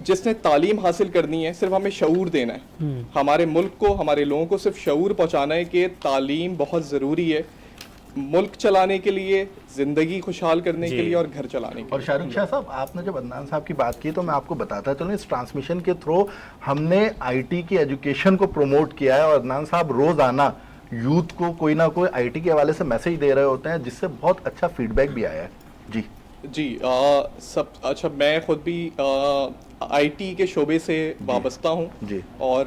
جس نے تعلیم حاصل کرنی ہے صرف ہمیں شعور دینا ہے. ہمارے ملک کو، ہمارے لوگوں کو صرف شعور پہنچانا ہے کہ تعلیم بہت ضروری ہے ملک چلانے کے لیے، زندگی خوشحال کرنے کے لیے اور گھر چلانے کے لیے.
اور شاہ رخ شاہ صاحب آپ نے جب عدنان صاحب کی بات کی تو میں آپ کو بتاتا چلوں اس ٹرانسمیشن کے تھرو ہم نے آئی ٹی کی ایجوکیشن کو پروموٹ کیا ہے اور عدنان صاحب روزانہ یوتھ کو کوئی نہ کوئی آئی ٹی کے حوالے سے میسج دے رہے ہوتے ہیں جس سے بہت اچھا فیڈ بیک بھی آیا ہے.
جی اچھا میں خود بھی آئی ٹی کے شعبے سے وابستہ ہوں اور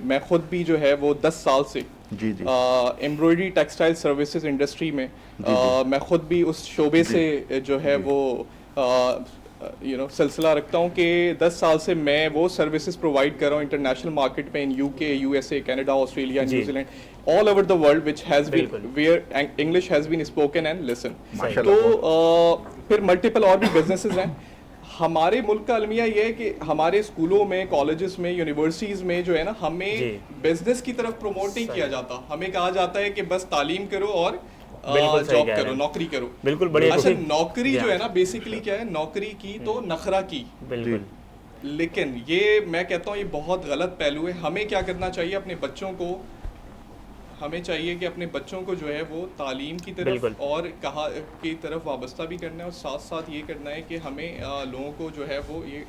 میں خود بھی جو ہے وہ 10 سال سے ایمبرائڈری ٹیکسٹائل سروسز انڈسٹری میں میں خود بھی اس شعبے سے جو ہے وہ سلسلہ رکھتا ہوں کہ 10 سال سے میں وہ سروسز پرووائڈ کر رہا ہوں انٹرنیشنل مارکیٹ میں، ان یو کے، U S A, Canada, Australia, New Zealand, all over the world which has been where English has been spoken and listen. تو پھر ملٹیپل اور بھی بزنسز ہیں. ہمارے ملک کا المیہ یہ ہے کہ ہمارے اسکولوں میں، کالجز میں، یونیورسٹیز میں جو ہے نا ہمیں بزنس کی طرف پروموٹ نہیں کیا جاتا. ہمیں کہا جاتا ہے کہ بس تعلیم کرو اور جاب کرو، نوکری کرو.
بالکل بڑی
اچھا نوکری جو ہے نا بیسیکلی کیا ہے، نوکری کی تو نخرہ کی. لیکن یہ میں کہتا ہوں یہ بہت غلط پہلو ہے. ہمیں کیا کرنا چاہیے اپنے بچوں کو، ہمیں چاہیے کہ اپنے بچوں کو جو ہے وہ تعلیم کی طرف اور کی طرف وابستہ بھی کرنا ہے اور ساتھ ساتھ یہ کرنا ہے کہ ہمیں لوگوں کو جو ہے وہ یہ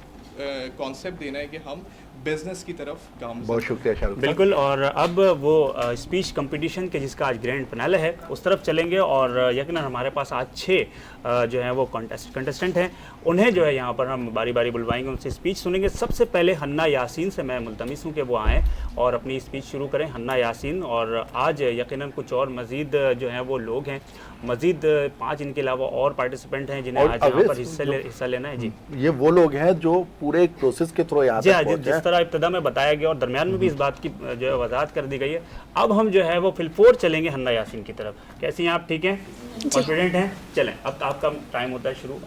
کانسیپٹ دینا ہے کہ ہم بزنس کی طرف گام.
بہت شکریہ شاہ رخ.
بالکل. اور اب وہ اسپیچ کمپٹیشن کے جس کا آج گرینڈ فنالے ہے اس طرف چلیں گے اور یقیناً ہمارے پاس آج 6 جو ہیں وہ کنٹسٹنٹ ہیں. انہیں جو ہے یہاں پر ہم باری باری بلوائیں گے، ان سے اسپیچ سنیں گے. سب سے پہلے حنا یاسین سے میں ملتمس ہوں کہ وہ آئیں اور اپنی اسپیچ شروع کریں. حنا یاسین. اور آج یقیناً کچھ اور مزید جو ہیں وہ لوگ ہیں مزید 5 ان کے علاوہ اور پارٹیسپینٹ ہیں جنہیں آج یہاں پر حصہ لینا ہے. جی
یہ وہ لوگ ہیں جو پورے ایک پروسیس کے تھرو یہاں تک پہنچے ہیں.
جس طرح ابتدا میں بتایا گیا اور درمیان میں بھی اس بات کی جو ہے وضاحت کر دی گئی ہے. اب ہم جو ہے وہ فل فور چلیں گے حنا یاسین کی طرف. کیسی ہیں آپ؟ ٹھیک ہیں؟ کانفیڈنٹ ہیں؟ چلیں اب آپ کا ٹائم ہوتا ہے شروع.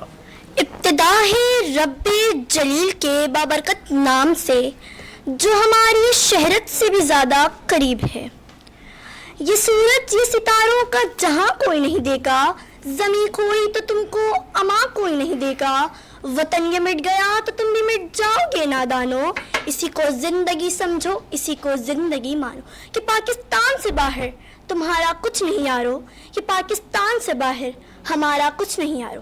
ابتدا ہے رب جلیل کے بابرکت نام سے جو ہماری شہرت سے بھی زیادہ قریب ہے. یہ سورج یہ ستاروں کا جہاں کوئی نہیں دیکھا, زمین کوئی تو تم کو اما کوئی نہیں دیکھا, وطن یہ مٹ گیا تو تم بھی مٹ جاؤ گے نادانو. اسی کو زندگی سمجھو, اسی کو زندگی مانو. کہ پاکستان سے باہر تمہارا کچھ نہیں یارو, کہ پاکستان سے باہر ہمارا کچھ نہیں یارو.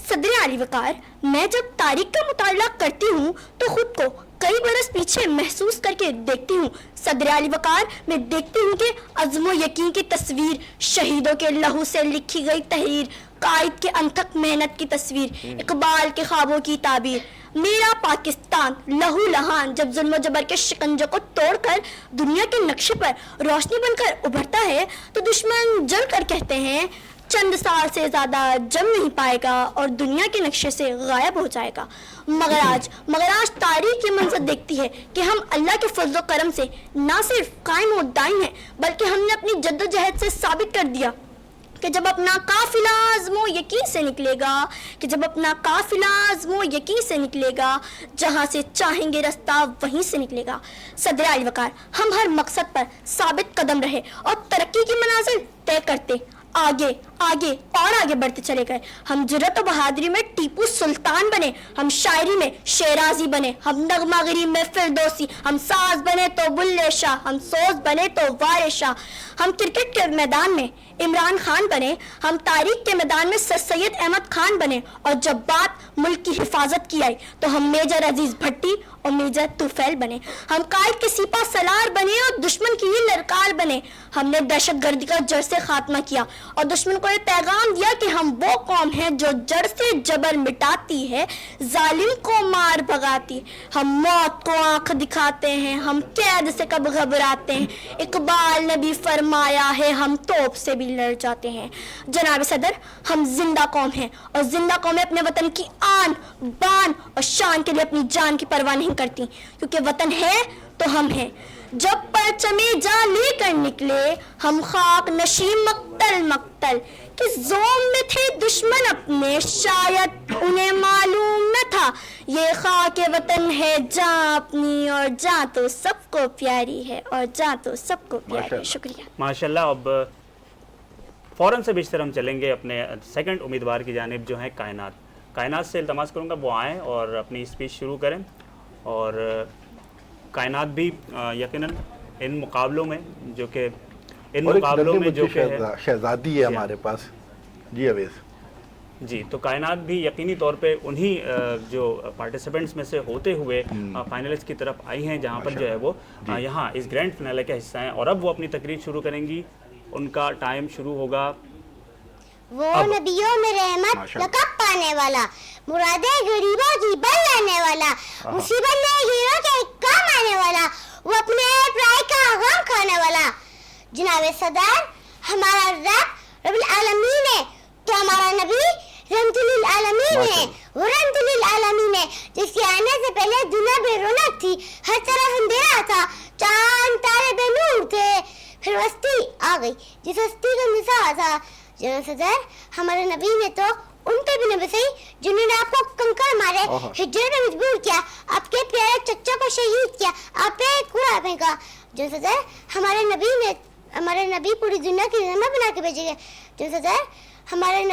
صدر علی وقار, میں جب تاریخ کا مطالعہ کرتی ہوں تو خود کو کئی برس پیچھے محسوس کر کے دیکھتی ہوں. صدر علی وقار, میں دیکھتی ہوں کہ عزم و یقین کی تصویر, شہیدوں کے لہو سے لکھی گئی تحریر, قائد کے انتھک محنت کی تصویر, اقبال کے خوابوں کی تعبیر. میرا پاکستان لہو لہان جب ظلم و جبر کے شکنجے کو توڑ کر دنیا کے نقشے پر روشنی بن کر ابھرتا ہے تو دشمن جل کر کہتے ہیں چند سال سے زیادہ جم نہیں پائے گا اور دنیا کے نقشے سے غائب ہو جائے گا. مگر آج تاریخ یہ منظر دیکھتی ہے کہ ہم اللہ کے فضل و کرم سے نہ صرف قائم و دائم ہیں بلکہ ہم نے اپنی جد و جہد سے ثابت کر دیا کہ جب اپنا قافلہ عزم و یقین سے نکلے گا, کہ جب اپنا قافلہ عزم و یقین سے نکلے گا, جہاں سے چاہیں گے رستہ وہیں سے نکلے گا. صدر علی وقار, ہم ہر مقصد پر ثابت قدم رہے اور ترقی کی منازل طے کرتے آگے آگے اور آگے بڑھتے چلے گئے. ہم جرأت و بہادری میں ٹیپو سلطان بنے, ہم شاعری میں شیرازی بنے, ہم نغمہ گری میں فردوسی, ہم ساز بنے تو بلے شاہ, ہم سوز بنے تو وارث شاہ, ہم کرکٹ کے میدان میں عمران خان بنے, ہم تاریخ کے میدان میں سر سید احمد خان بنے, اور جب بات ملک کی حفاظت کی آئی تو ہم میجر عزیز بھٹی اور میجر توفیل بنے, ہم قائد کے سپاہ سالار بنے اور دشمن کی للکار بنے. ہم نے دہشت گردی کا جڑ سے خاتمہ کیا اور دشمن کو یہ پیغام دیا کہ ہم وہ قوم ہیں جو جڑ سے جبر مٹاتی ہے, ظالم کو مار بھگاتی. ہم موت کو آنکھ دکھاتے ہیں, ہم قید سے کب گھبراتے ہیں, اقبال نے بھی فرمایا ہے ہم توپ سے بھی لڑ جاتے ہیں. جناب صدر, ہم زندہ قوم ہیں اور زندہ قومیں اپنے وطن کی آن بان اور شان کے لیے اپنی جان کی پرواہ نہیں کرتی, کیونکہ وطن ہے تو ہم ہیں. جب پرچمے جان لے کر نکلے ہم خاک نشین مقتل مقتل, کہ زوم میں تھے دشمن اپنے شاید انہیں معلوم نہ تھا, یہ خاک وطن ہے جان اپنی اور جان تو سب کو پیاری ہے, اور جان تو سب کو پیاری ہے. شکریہ.
ماشاءاللہ. اب فوراً سے بیشتر ہم چلیں گے اپنے سیکنڈ امیدوار کی جانب جو ہیں کائنات سے التماس کروں گا وہ آئیں اور اپنی اسپیچ شروع کریں. اور کائنات بھی یقیناً ان مقابلوں میں جو کہ
شہزادی ہے ہمارے پاس. جی اویس.
جی, تو کائنات بھی یقینی طور پہ انہی جو پارٹیسپینٹس میں سے ہوتے ہوئے فائنلسٹ کی طرف آئی ہیں جہاں پر جو ہے وہ یہاں اس گرینڈ فنالے کا حصہ ہیں. اور اب وہ اپنی تقریر شروع کریں گی. ان کا ٹائم شروع ہوگا.
وہ نبیوں میں رحمت لقب پانے والا, مرادیں غریبوں کی بن لانے والا, مصیبت میں ہیروں کے کام آنے والا, وہ اپنے پرائے کا غم کھانے والا. جناب صدر, ہمارا رب رب العالمین ہے تو ہمارا نبی رحمت للعالمین ہے. وہ رحمت للعالمین ہے جس کے آنے سے پہلے دنیا بے رونق تھی, ہر طرف اندھیرا تھا, چاند تارے بے نور تھے, پھر ہستی آ گئی جس ہستی کا مثال تھا. جناب صدر, ہمارے نبی نے تو ان پہ بھی نہ بسائی جنہوں نے آپ کو کنکر مارے, ہجرت میں مجبور کیا, آپ کے پیارے چچا کو شہید کیا, آپ پہ کوڑا پھینکا. جناب صدر, ہمارے نبی پوری دنیا کی رحمت بنا کے بھیجے گئے. جناب صدر, ہمارے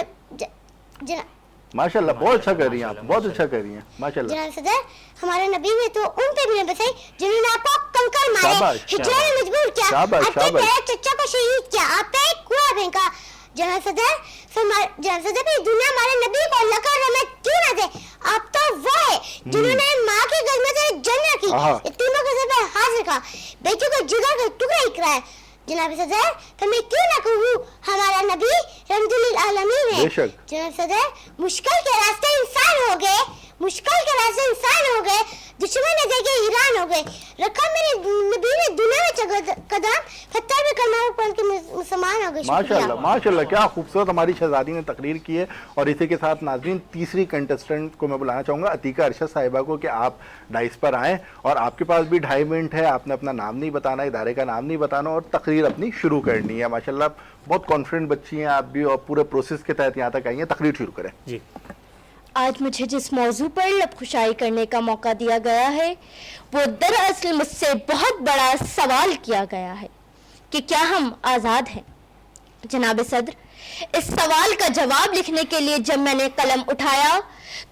ماشاءاللہ بہت اچھا کر رہی ہیں آپ, بہت اچھا کر رہی ہیں ماشاءاللہ.
جناب صدر, ہمارے نبی نے تو ان پہ بھی نہ بسائی جنہوں نے آپ کو کنکر مارے, ہجرت میں مجبور کیا, آپ کے پیارے چچا کو شہید کیا, آپ پہ کوڑا پھینکا. جناب صدر, دنیا ہمارے نبی کو اللہ کا رحمت کیوں نہ دے, آپ تو وہ ہے جنہوں نے ماں کے گل میں سے جن رکھی, یتیموں کے سر پہ ہاتھ رکھا, بیٹیوں کو جگر کا ٹکڑا ہی کرایا. جناب صدر, تو میں کیوں نہ کہوں ہمارا نبی رحمت للعالمین ہے. جناب صدر, مشکل کے راستے انسان ہو گئے, مشکل کے راستے انسان ہو گئے, دشمن نے دیکھے ایران ہو گئے, رکھا میرے نبی نے دنیا میں قدم, پتھر میں کلمہ پڑھ کے مسلمان ہو گئے.
ماشاءاللہ ماشاءاللہ, کیا خوبصورت ہماری شہزادی نے تقریر کی ہے. اور اسی کے ساتھ ناظرین تیسری کنٹسٹنٹ کو میں بلانا چاہوں گا, عتیقہ ارشد صاحبہ کو, کہ آپ ڈائس پر آئیں اور آپ کے پاس بھی 2.5 منٹ ہے. آپ نے اپنا نام نہیں بتانا, ادارے کا نام نہیں بتانا, اور تقریر اپنی شروع کرنی ہے. ماشاءاللہ بہت کانفیڈنٹ بچی ہیں آپ بھی, اور پورے پروسیس کے تحت یہاں تک آئی ہیں. تقریر شروع کریں.
جی.
آج مجھے جس موضوع پر لب خشائی کرنے کا موقع دیا گیا ہے وہ دراصل مجھ سے بہت بڑا سوال کیا گیا ہے کہ کیا ہم آزاد ہیں. جناب صدر, اس سوال کا جواب لکھنے کے لیے جب میں نے قلم اٹھایا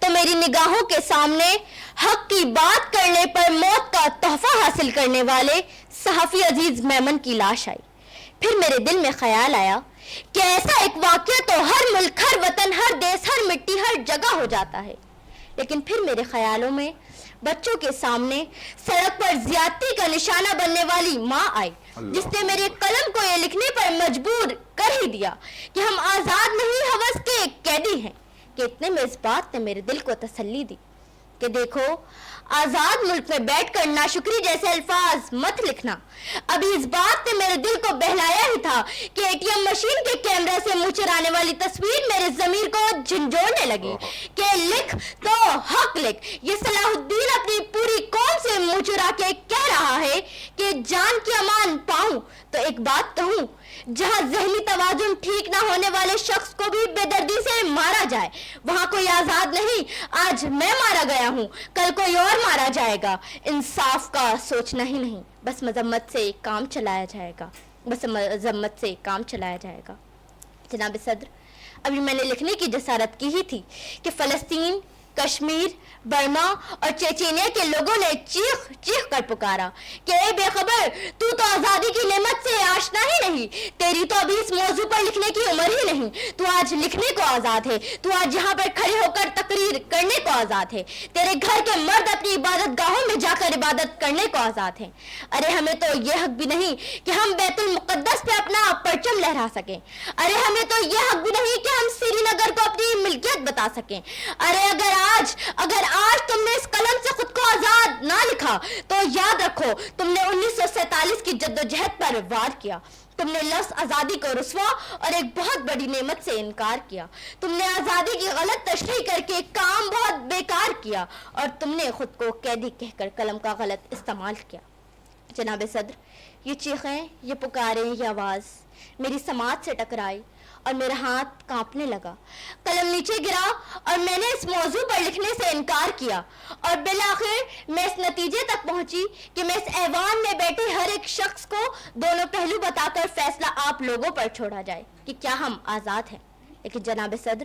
تو میری نگاہوں کے سامنے حق کی بات کرنے پر موت کا تحفہ حاصل کرنے والے صحافی عزیز میمن کی لاش آئی. پھر میرے دل میں خیال آیا کہ ایسا ایک واقعہ تو ہر ملک, ہر وطن, ہر دیس, ہر مٹی, ہر جگہ ہو جاتا ہے. لیکن پھر میرے خیالوں میں بچوں کے سامنے سڑک پر زیادتی کا نشانہ بننے والی ماں آئی, جس نے میرے قلم کو یہ لکھنے پر مجبور کر ہی دیا کہ ہم آزاد نہیں, ہوس کے قیدی ہیں. کہ اتنے میں اس بات نے میرے دل کو تسلی دی کہ دیکھو, آزاد ملک میں بیٹھ کر ناشکری جیسے الفاظ مت لکھنا. ابھی اس بات نے میرے دل کو بہلایا ہی تھا کہ اے ٹی ایم مشین کے کیمرے سے منہ چرانے والی تصویر میرے ضمیر کو جھنجھوڑنے لگی کہ لکھ تو حق لکھ. یہ صلاح الدین اپنی پوری قوم سے منہ چرا کے کہہ رہا ہے کہ جان کی امان پاؤں تو ایک بات کہوں, جہاں ذہنی توازن ٹھیک نہ ہونے والے شخص کو بھی بے دردی سے مارا جائے وہاں کوئی آزاد نہیں. آج میں مارا گیا ہوں, کل کوئی اور مارا جائے گا. انصاف کا سوچنا ہی نہیں, بس مذمت سے کام چلایا جائے گا, بس مذمت سے کام چلایا جائے گا. جناب صدر, ابھی میں نے لکھنے کی جسارت کی ہی تھی کہ فلسطین, کشمیر, برما اور چیچینیا کے لوگوں نے چیخ چیخ کر پکارا کہ اے بے خبر, تو آزادی کی نعمت سے آشنا ہی نہیں, تیری تو ابھی اس موضوع پر لکھنے کی عمر ہی نہیں. تو آج لکھنے کو آزاد ہے, تو آج یہاں پر کھڑے ہو کر تقریر کرنے کو آزاد ہے. تیرے گھر کے مرد اپنی عبادت گاہوں میں جا کر عبادت کرنے کو آزاد ہیں. ارے ہمیں تو یہ حق بھی نہیں کہ ہم بیت المقدس پہ اپنا پرچم لہرا سکیں. ارے ہمیں تو یہ حق بھی نہیں کہ ہم سری نگر کو اپنی ملکیت بتا سکیں. ارے اگر آج تم نے اس قلم سے خود کو آزاد نہ لکھا تو یاد رکھو تم نے 1947 کی جدوجہد پر وار کیا. تم نے لفظ آزادی کو رسوا اور ایک بہت بڑی نعمت سے انکار کیا. تم نے آزادی کی غلط تشریح کر کے کام بہت بیکار کیا, اور تم نے خود کو قیدی کہہ کر قلم کا غلط استعمال کیا. جناب صدر, یہ چیخیں, یہ پکاریں, یہ آواز میری سماعت سے ٹکرائی اور میرا ہاتھ کانپنے لگا. قلم نیچے گرا اور میں نے اس موضوع پر لکھنے سے انکار کیا, اور بالآخر میں اس نتیجے تک پہنچی کہ میں اس ایوان میں بیٹھے ہر ایک شخص کو دونوں پہلو بتا کر فیصلہ آپ لوگوں پر چھوڑا جائے کہ کیا ہم آزاد ہیں. لیکن جناب صدر,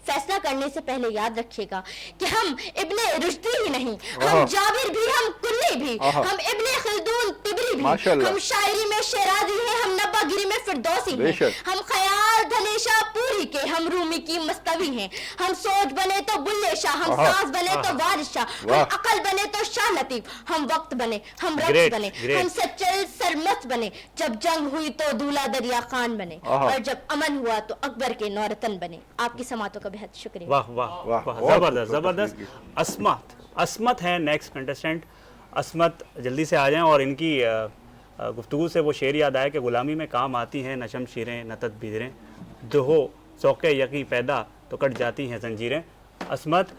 فیصلہ کرنے سے پہلے یاد رکھیے گا کہ ہم ابن رشدی ہی نہیں, ہم جابر بھی, ہم کلی بھی, ہم ابن خلدون طبری بھی, ہم شاعری میں شیرازی ہیں, ہم نبا گیری میں فردوسی ہیں, ہم خیال دھنیشا پوری کے, ہم رومی کی مستوی ہیں, ہم سوچ بنے تو بلے شاہ, ہم ساز بنے تو وارث شاہ, ہم عقل بنے تو شاہ لطیف, ہم وقت بنے, ہم رقص بنے, ہم سچل سرمست بنے, جب جنگ ہوئی تو دولہ دریا خان بنے, اور جب امن ہوا تو اکبر کے نورتن بنے. آپ کی سماعتوں کا بہت شکریہ.
واہ واہ واہ, زبردست زبردست. عصمت ہے نیکسٹ کنٹسٹنٹ. عصمت جلدی سے آ جائیں, اور ان کی گفتگو سے وہ شعر یاد آیا کہ غلامی میں کام آتی ہیں نشم شیریں نہ تدبیریں, جو ہو ذوق یقین پیدا تو کٹ جاتی ہیں زنجیریں. عصمت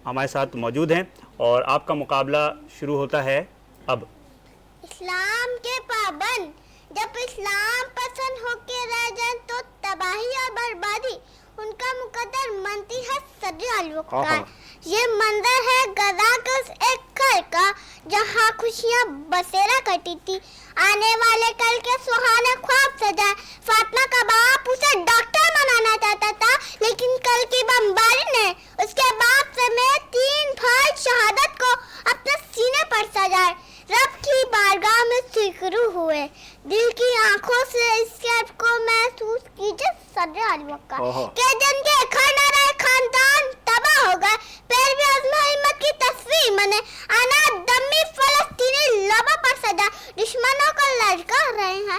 ہمارے ساتھ موجود ہیں اور آپ کا مقابلہ شروع ہوتا ہے اب.
اسلام کے پابند جب اسلام پسند ہو کے رہ جائیں تو تباہی اور بربادی ان کا مقدر منتی ہے صدر الوقت کا. یہ منظر ہے غزہ کے اس ایک گھر کا جہاں خوشیاں بسیرا کرتی تھی. آنے والے کل کے سہانے خواب سجائے. فاطمہ کا باپ اسے ڈاکٹر بنانا چاہتا تھا, لیکن کل کی بمباری نے اس کے باپ سمیت 3 بھائی شہادت کو اپنے سینے پر سجائے. رب کی بارگاہ میں سیکرو ہوئے, دل کی آنکھوں سے اس شب کو محسوس کیجئے صدر الوقت کا کہ جن کے کھانا رہے خاندان تباہ ہو گئے. پھر بھی عزم ہمت کی تصویر بنے آنا دمی فلسطینی لبوں پر سجا. دشمنوں کو للکار رہے ہیں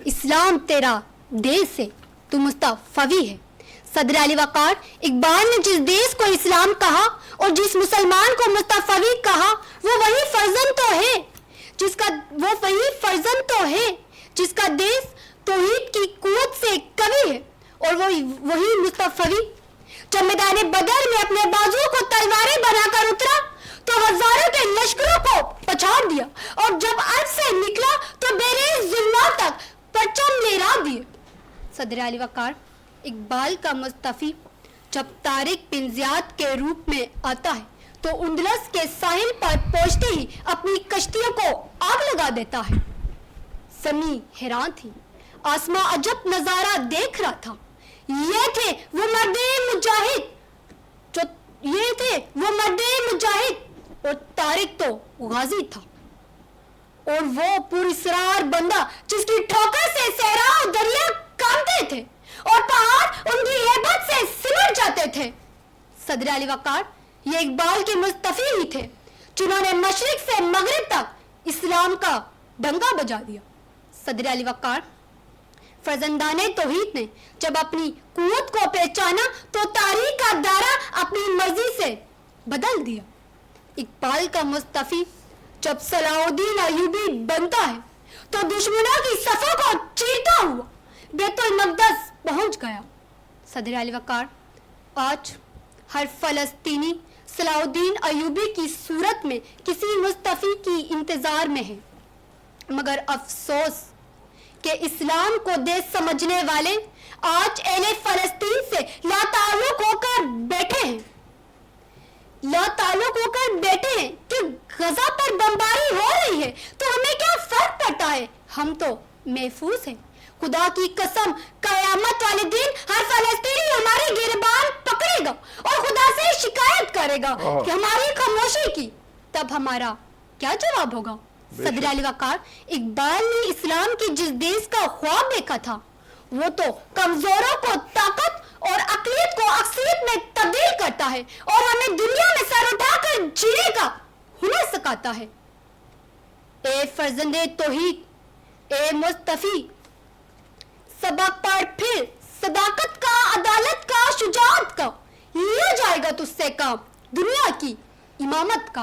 اسلام تیرا دیس ہے تو مصطفی ہے. صدر علی وقار اقبال نے جس دیس کو اسلام کہا اور جس مسلمان کو مصطفی کہا وہ وہی فرزند تو ہے جس کا دیس توحید کی قوت سے کبھی ہے اور وہی مصطفی. جب میدان بدر میں اپنے بازو کو تلواریں بنا کر اترا تو ہزاروں کے لشکروں کو پچھاڑ دیا اور جب عرض سے نکلا تو بیرے ظلمات تک پرچم لہرا دیے. صدر علی وقار اقبال کا مصطفی جب طارق بن زیاد کے روپ میں آتا ہے تو اندلس کے ساحل پر پہنچتے ہی اپنی کشتیوں کو آگ لگا دیتا ہے. سمی حیران تھی, آسماں عجب نظارہ دیکھ رہا تھا. یہ تھے وہ مرد مجاہد اور طارق تو غازی تھا اور وہ پراسرار بندہ جس کی ٹھوکر سے صحرا اور دریا کانپتے تھے اور پہاڑ ان کی ہیبت سے سمٹ جاتے تھے. صدر علی وقار یہ اقبال کے مصطفی ہی تھے جنہوں نے مشرق سے مغرب تک اسلام کا ڈنگا بجا دیا. صدر علی وقار فرزندان توحید نے جب اپنی قوت کو پہچانا تو تاریخ کا دائرہ اپنی مرضی سے بدل دیا. اقبال کا مصطفی جب صلاح الدین ایوبی بنتا ہے تو دشمنوں کی صفوں کو چیرتا ہوا بیت المقدس پہنچ گیا. صدر علی وقار آج ہر فلسطینی صلاح الدین ایوبی کی صورت میں کسی مصطفی کی انتظار میں ہے, مگر افسوس کہ اسلام کو دیس سمجھنے والے آج اہل فلسطین سے لا تعلق ہو کر بیٹھے ہیں کہ غزہ پر بمباری ہو رہی ہے تو ہمیں کیا فرق پڑتا ہے, ہم تو محفوظ ہیں. خدا کی قسم قیامت والے دن ہر فلسطینی ہماری گربان پکڑے گا اور خدا سے شکایت کرے گا کہ ہماری خاموشی کی, تب ہمارا کیا جواب ہوگا. صدر علی وقار اقبال نے اسلام کی جس دیس کا خواب دیکھا تھا وہ تو کمزوروں کو طاقت اور اقلیت کو اکثریت میں تبدیل کرتا ہے اور ہمیں دنیا میں سر اٹھا کر جینے کا ہنر سکھاتا ہے. اے فرزند توحید, اے مصطفی, سبق پڑھ پھر صداقت کا, عدالت کا, شجاعت کا, لیا جائے گا تجھ سے کام دنیا کی امامت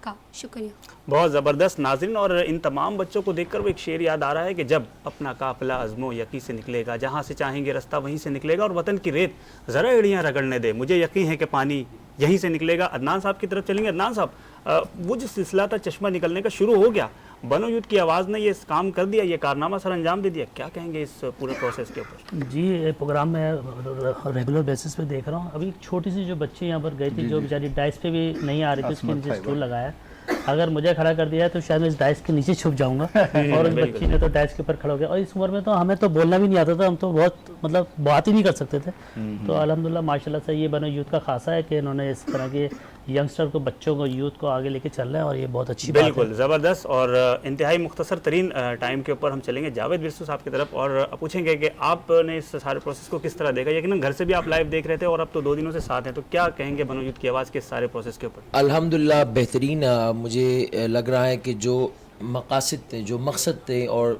کا. شکریہ.
بہت زبردست ناظرین, اور ان تمام بچوں کو دیکھ کر وہ ایک شعر یاد آ رہا ہے کہ جب اپنا قافلہ عزم و یقین سے نکلے گا, جہاں سے چاہیں گے رستہ وہیں سے نکلے گا, اور وطن کی ریت ذرا ایڑیاں رگڑنے دے, مجھے یقین ہے کہ پانی یہیں سے نکلے گا. عدنان صاحب کی طرف چلیں گے. عدنان صاحب, وہ جو سلسلہ تھا چشمہ نکلنے کا شروع ہو گیا, بنو یوتھ کی آواز نے یہ کام کر دیا, یہ کارنامہ سر انجام دے دیا, کیا کہیں گے اس پورے پروسیس کے اوپر؟
جی, پروگرام میں ریگولر بیسس پہ دیکھ رہا ہوں. ابھی چھوٹی سی جو بچے یہاں پر گئے تھے جو بیچاری ڈائس پہ بھی نہیں آ رہی تھی, اس کے نیچے اسٹول لگایا. اگر مجھے کھڑا کر دیا ہے تو شاید میں اس ڈائس کے نیچے چھپ جاؤں گا, اور اس بچی نے تو ڈائس کے اوپر کھڑا ہو گیا. اور اس عمر میں تو ہمیں تو بولنا بھی نہیں آتا تھا, ہم تو بہت بات ہی نہیں کر سکتے تھے. تو الحمدللہ ماشاءاللہ سے یہ بنو یوتھ کا خاصہ ہے کہ انہوں نے اس طرح کے ینگسٹر کو, بچوں کو, یوتھ کو آگے لے کے چل رہے ہیں, اور یہ بہت اچھی بات ہے.
بالکل زبردست. اور انتہائی مختصر ترین ٹائم کے اوپر ہم چلیں گے جاوید ورسو صاحب کی طرف اور پوچھیں گے کہ آپ نے اس سارے پروسیس کو کس طرح دیکھا. یقیناً گھر سے بھی آپ لائیو دیکھ رہے تھے اور اب تو 2 دنوں سے ساتھ ہیں, تو کیا کہیں گے بنو یوتھ کی آواز کے اس سارے پروسیس کے اوپر؟
الحمدللہ بہترین. مجھے لگ رہا ہے کہ جو مقاصد تھے, جو مقصد تھے, اور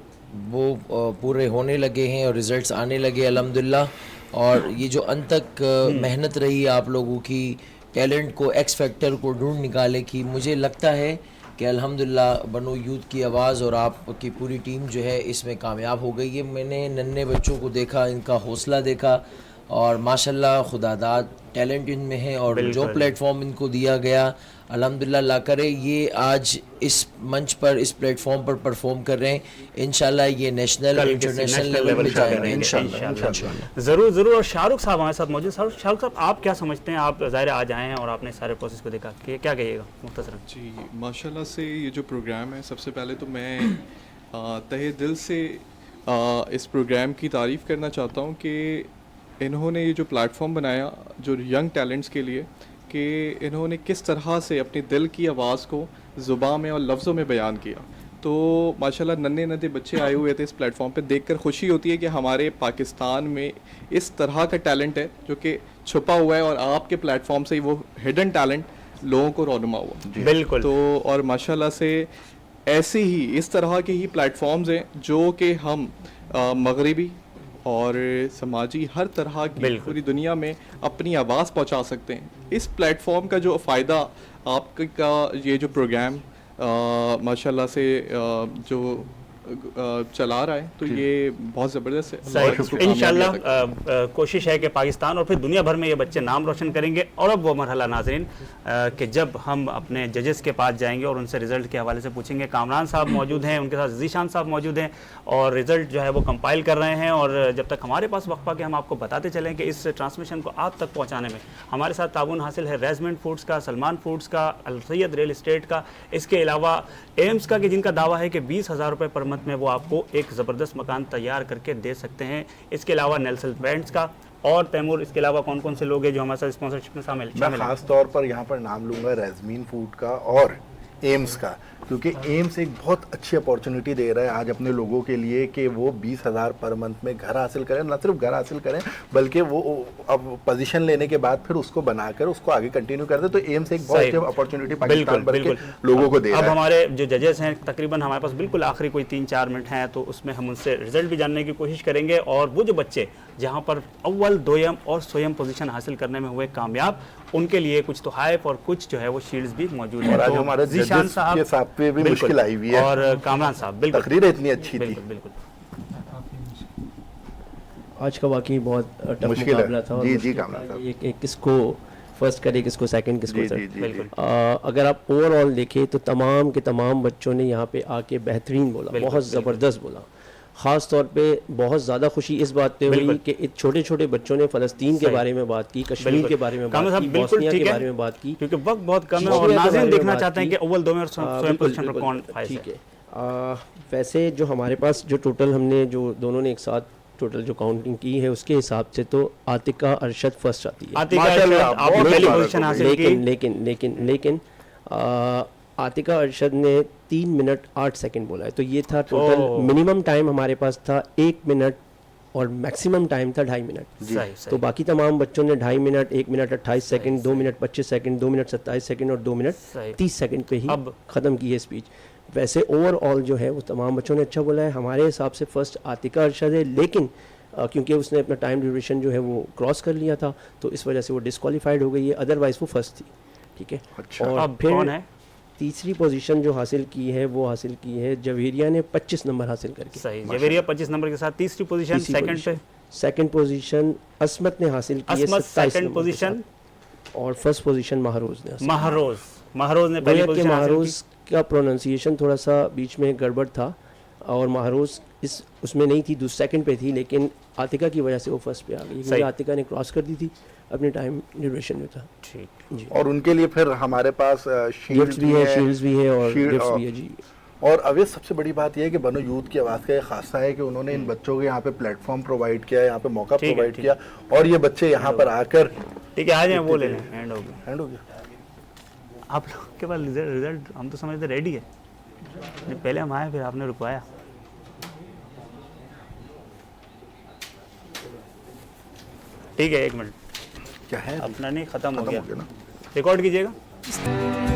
وہ پورے ہونے لگے ہیں اور ریزلٹس آنے لگے الحمدللہ. اور یہ جو ان تک محنت رہی آپ لوگوں کی, ٹیلنٹ کو, ایکس فیکٹر کو ڈھونڈ نکالے کی, مجھے لگتا ہے کہ الحمدللہ بنو یوتھ کی آواز اور آپ کی پوری ٹیم جو ہے اس میں کامیاب ہو گئی ہے. میں نے ننھے بچوں کو دیکھا, ان کا حوصلہ دیکھا, اور ماشاءاللہ خدا داد ٹیلنٹ ان میں ہے, اور جو پلیٹ فارم ان کو دیا گیا الحمدللہ اللہ کرے یہ آج اس منچ پر, اس پلیٹ فارم پر پرفارم کر رہے ہیں. انشاءاللہ یہ نیشنل انٹرنیشنل لیول پہ جائیں گے انشاءاللہ.
ضرور. اور شاہ رخ صاحب ہمارے ساتھ موجود. شاہ رخ صاحب, آپ کیا سمجھتے ہیں؟ آپ ظاہر آج آئے ہیں اور آپ نے سارے پروسیس کو دیکھا, کیا کہیے گا مختصراً؟
جی ماشاءاللہ سے یہ جو پروگرام ہے, سب سے پہلے تو میں تہہ دل سے اس پروگرام کی تعریف کرنا چاہتا ہوں کہ انہوں نے یہ جو پلیٹ فارم بنایا جو ینگ ٹیلنٹس کے لیے, کہ انہوں نے کس طرح سے اپنے دل کی آواز کو زبان میں اور لفظوں میں بیان کیا. تو ماشاءاللہ ننھے بچے آئے ہوئے تھے اس پلیٹ فارم پہ, دیکھ کر خوشی ہوتی ہے کہ ہمارے پاکستان میں اس طرح کا ٹیلنٹ ہے جو کہ چھپا ہوا ہے, اور آپ کے پلیٹ فارم سے ہی وہ ہڈن ٹیلنٹ لوگوں کو رونما ہوا.
بالکل.
تو اور ماشاءاللہ سے ایسے ہی اس طرح کے ہی پلیٹفارمز ہیں جو کہ ہم مغربی اور سماجی ہر طرح کی پوری دنیا میں اپنی آواز پہنچا سکتے ہیں. اس پلیٹ فارم کا جو فائدہ آپ کا یہ جو پروگرام ماشاءاللہ سے جو چلا رہا ہے تو یہ بہت زبردست ہے.
انشاءاللہ کوشش ہے کہ پاکستان اور پھر دنیا بھر میں یہ بچے نام روشن کریں گے. اور اب وہ مرحلہ ناظرین کہ جب ہم اپنے ججز کے پاس جائیں گے اور ان سے رزلٹ کے حوالے سے پوچھیں گے. کامران صاحب موجود ہیں, ان کے ساتھ ذیشان صاحب موجود ہیں اور رزلٹ جو ہے وہ کمپائل کر رہے ہیں. اور جب تک ہمارے پاس وقفہ کہ ہم آپ کو بتاتے چلیں کہ اس ٹرانسمیشن کو آپ تک پہنچانے میں ہمارے ساتھ تعاون حاصل ہے ریزمنٹ فوڈز کا, سلمان فوڈز کا, السید ریل اسٹیٹ کا, اس کے علاوہ ایمز کا کہ جن کا دعویٰ ہے کہ 20,000 روپے پر منتھ میں وہ آپ کو ایک زبردست مکان تیار کر کے دے سکتے ہیں. اس کے علاوہ نیلسن بینڈز کا. اور تیمور اس کے علاوہ کون کون سے لوگ ہیں جو ہمارے ساتھ اسپانسرشپ میں شامل ہیں؟
میں خاص طور پر یہاں پر نام لوں گا ریزمین فوڈ کا اور ایمز کا, کیونکہ ایمز ایک بہت اچھی اپورچونٹی دے رہا ہے آج اپنے لوگوں کے لیے کہ وہ 20,000 پر منتھ میں گھر حاصل کریں. نہ صرف گھر حاصل کریں بلکہ وہ اب پوزیشن لینے کے بعد پھر اس کو بنا کر اس کو آگے کنٹینیو کر دیں. تو ایمز ایک بہت اچھی اپورچونٹی پاکستان بھر کے لوگوں کو دے رہا ہے.
اب ہمارے جو ججز ہیں تقریباً ہمارے پاس بالکل آخری کوئی 3-4 منٹ ہیں تو اس میں ہم ان سے رزلٹ بھی جاننے کی کوشش کریں گے. اور وہ جو بچے جہاں پر اول, دویم اور سویم پوزیشن حاصل کرنے میں ہوئے کامیاب, ان کے لیے کچھ تحائف اور کچھ جو ہے وہ شیلڈز بھی موجود ہیں.
اور ہمارے ججز کے ساتھ پہ بھی مشکل آئی ہوئی ہے
اور کامران صاحب بالکل
تقریر اتنی اچھی تھی.
بالکل
آج کا واقعی بہت ٹف مقابلہ تھا.
جی کامران صاحب,
کس کو فرسٹ کرے, کس کو سیکنڈ, کس کو تھرڈ. اگر آپ اوور آل دیکھیں تو تمام کے تمام بچوں نے یہاں پہ آ کے بہترین بولا, بہت زبردست بولا. خاص طور پہ بہت زیادہ خوشی اس بات پہ ہوئی کہ چھوٹے چھوٹے بچوں نے فلسطین کے بارے میں بات کی, کشمیر کے بارے میں بات کی, بوسنیا کے بارے میں بات کی,
کیونکہ وقت بہت کم ہے اور ناظرین دیکھنا چاہتے ہیں کہ اول, دوم اور سویم پوزیشن پر کون فائز ہے.
ٹھیک ہے. ویسے جو ہمارے پاس جو ٹوٹل ہم نے جو دونوں نے ایک ساتھ ٹوٹل جو کاؤنٹنگ کی ہے اس کے حساب سے تو عاتقہ ارشد فرسٹ آتی ہے. لیکن عاتقہ ارشد نے 3 منٹ 8 سیکنڈ بولا ہے. تو یہ تھا ٹوٹل منیمم ٹائم ہمارے پاس تھا 1 منٹ اور میکسیمم ٹائم تھا 2.5 منٹ. تو باقی تمام بچوں نے 2.5 minute, 1 minute 28 second, 2 minute 25 second, 2 minute 27 second اور 2 منٹ 30 سیکنڈ پہ ہی ختم کی ہے اسپیچ. ویسے اوور آل جو ہے وہ تمام بچوں نے اچھا بولا ہے. ہمارے حساب سے فرسٹ عاتقہ ارشد ہے, لیکن کیونکہ اس نے اپنا ٹائم ڈیوریشن جو ہے وہ کراس کر لیا تھا تو اس وجہ سے وہ ڈسکوالیفائڈ ہو گئی ہے, ادروائز وہ فرسٹ تھی. ٹھیک ہے. اور پھر تیسری پوزیشن جو حاصل کی ہے وہ حاصل کی ہے جویریہ نے 25 نمبر حاصل کر کے.
صحیح, جویریہ 25 نمبر کے ساتھ تیسری پوزیشن.
سیکنڈ پوزیشن عصمت نے حاصل کی ہے 27 پوزیشن اور فرسٹ پوزیشن مہروز نے.
مہروز نے پہلی پوزیشن.
مہروز کا پروننسیشن تھوڑا سا بیچ میں گڑبڑ تھا اور مہروز اس میں نہیں تھی, سیکنڈ پہ تھی, لیکن عاتقہ کی وجہ سے وہ فرسٹ پہ آ گئی کیونکہ عاتقہ نے کراس کر دی تھی اپنے ٹائم ڈیوریشن میں تھا.
ٹھیک
جی. اور ان کے لیے پھر ہمارے پاس
شیلڈز بھی ہے اور گفٹس بھی ہے. جی.
اور اویس سب سے بڑی بات یہ ہے کہ بنو یوتھ کی آواز کا یہ خاصہ ہے کہ انہوں نے ان بچوں کو یہاں پہ پلیٹ فارم پرووائڈ کیا, یہاں پہ موقع پرووائڈ کیا اور یہ بچے یہاں پر آ کر
ٹھیک ہے آ جائیں. وہ لے لیں, ہینڈ ہو گیا.
آپ لوگ کے پاس رزلٹ ہم تو سمجھتے ریڈی ہے, پہلے ہم آئے پھر آپ نے رکوایا.
ٹھیک ہے, 1 منٹ
کیا ہے
اپنا نہیں ختم ہو گیا, ریکارڈ کیجیے گا.